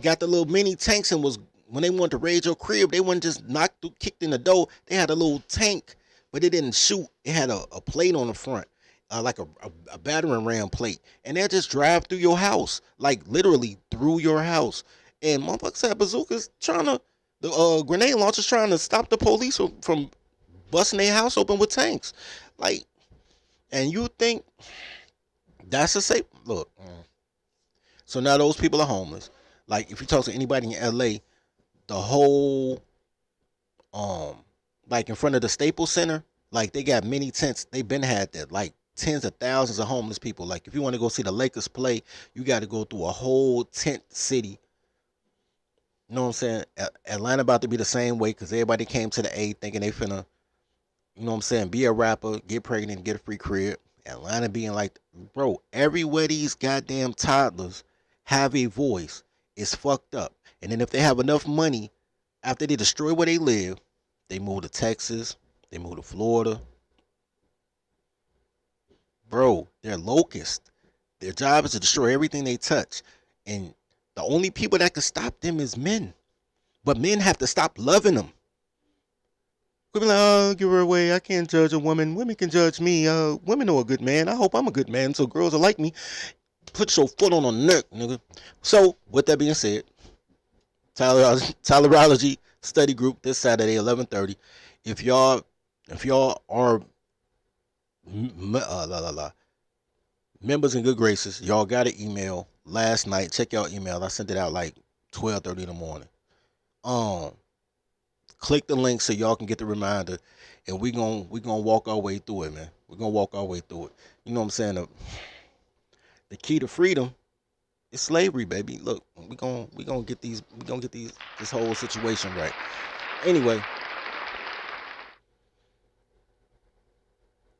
got the little mini tanks and was, when they wanted to raid your crib, they wasn't just knocked through, kicked in the door. They had a little tank, but it didn't shoot. It had a plate on the front, like a battering ram plate. And they'll just drive through your house, like literally through your house. And motherfuckers had bazookas the grenade launchers trying to stop the police from busting their house open with tanks. Like, and you think that's a safe look. So now those people are homeless. Like if you talk to anybody in LA, the whole like in front of the Staples Center, like they got many tents. They've been had that, like tens of thousands of homeless people. Like if you want to go see the Lakers play, you got to go through a whole tent city. You know what I'm saying? Atlanta about to be the same way because everybody came to the A thinking they finna, you know what I'm saying, be a rapper, get pregnant, get a free crib. Atlanta being like, bro, everywhere these goddamn toddlers have a voice is fucked up. And then if they have enough money, after they destroy where they live, they move to Texas, they move to Florida. Bro, they're locusts. Their job is to destroy everything they touch. And the only people that can stop them is men. But men have to stop loving them. We'll be like, oh, give her away. I can't judge a woman. Women can judge me. Women know a good man. I hope I'm a good man so girls will like me. Put your foot on her neck, nigga. So, with that being said, Tylerology study group this Saturday, 11:30. If y'all are members in good graces, y'all got an email last night. Check y'all email. I sent it out like 12:30 in the morning. Click the link so y'all can get the reminder, and we gonna walk our way through it, man. We're gonna walk our way through it. You know what I'm saying? The key to freedom is slavery, baby. Look, we gonna get this whole situation right. Anyway,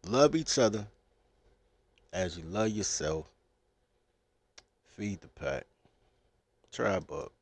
love each other as you love yourself. Feed the pack. Tribe up.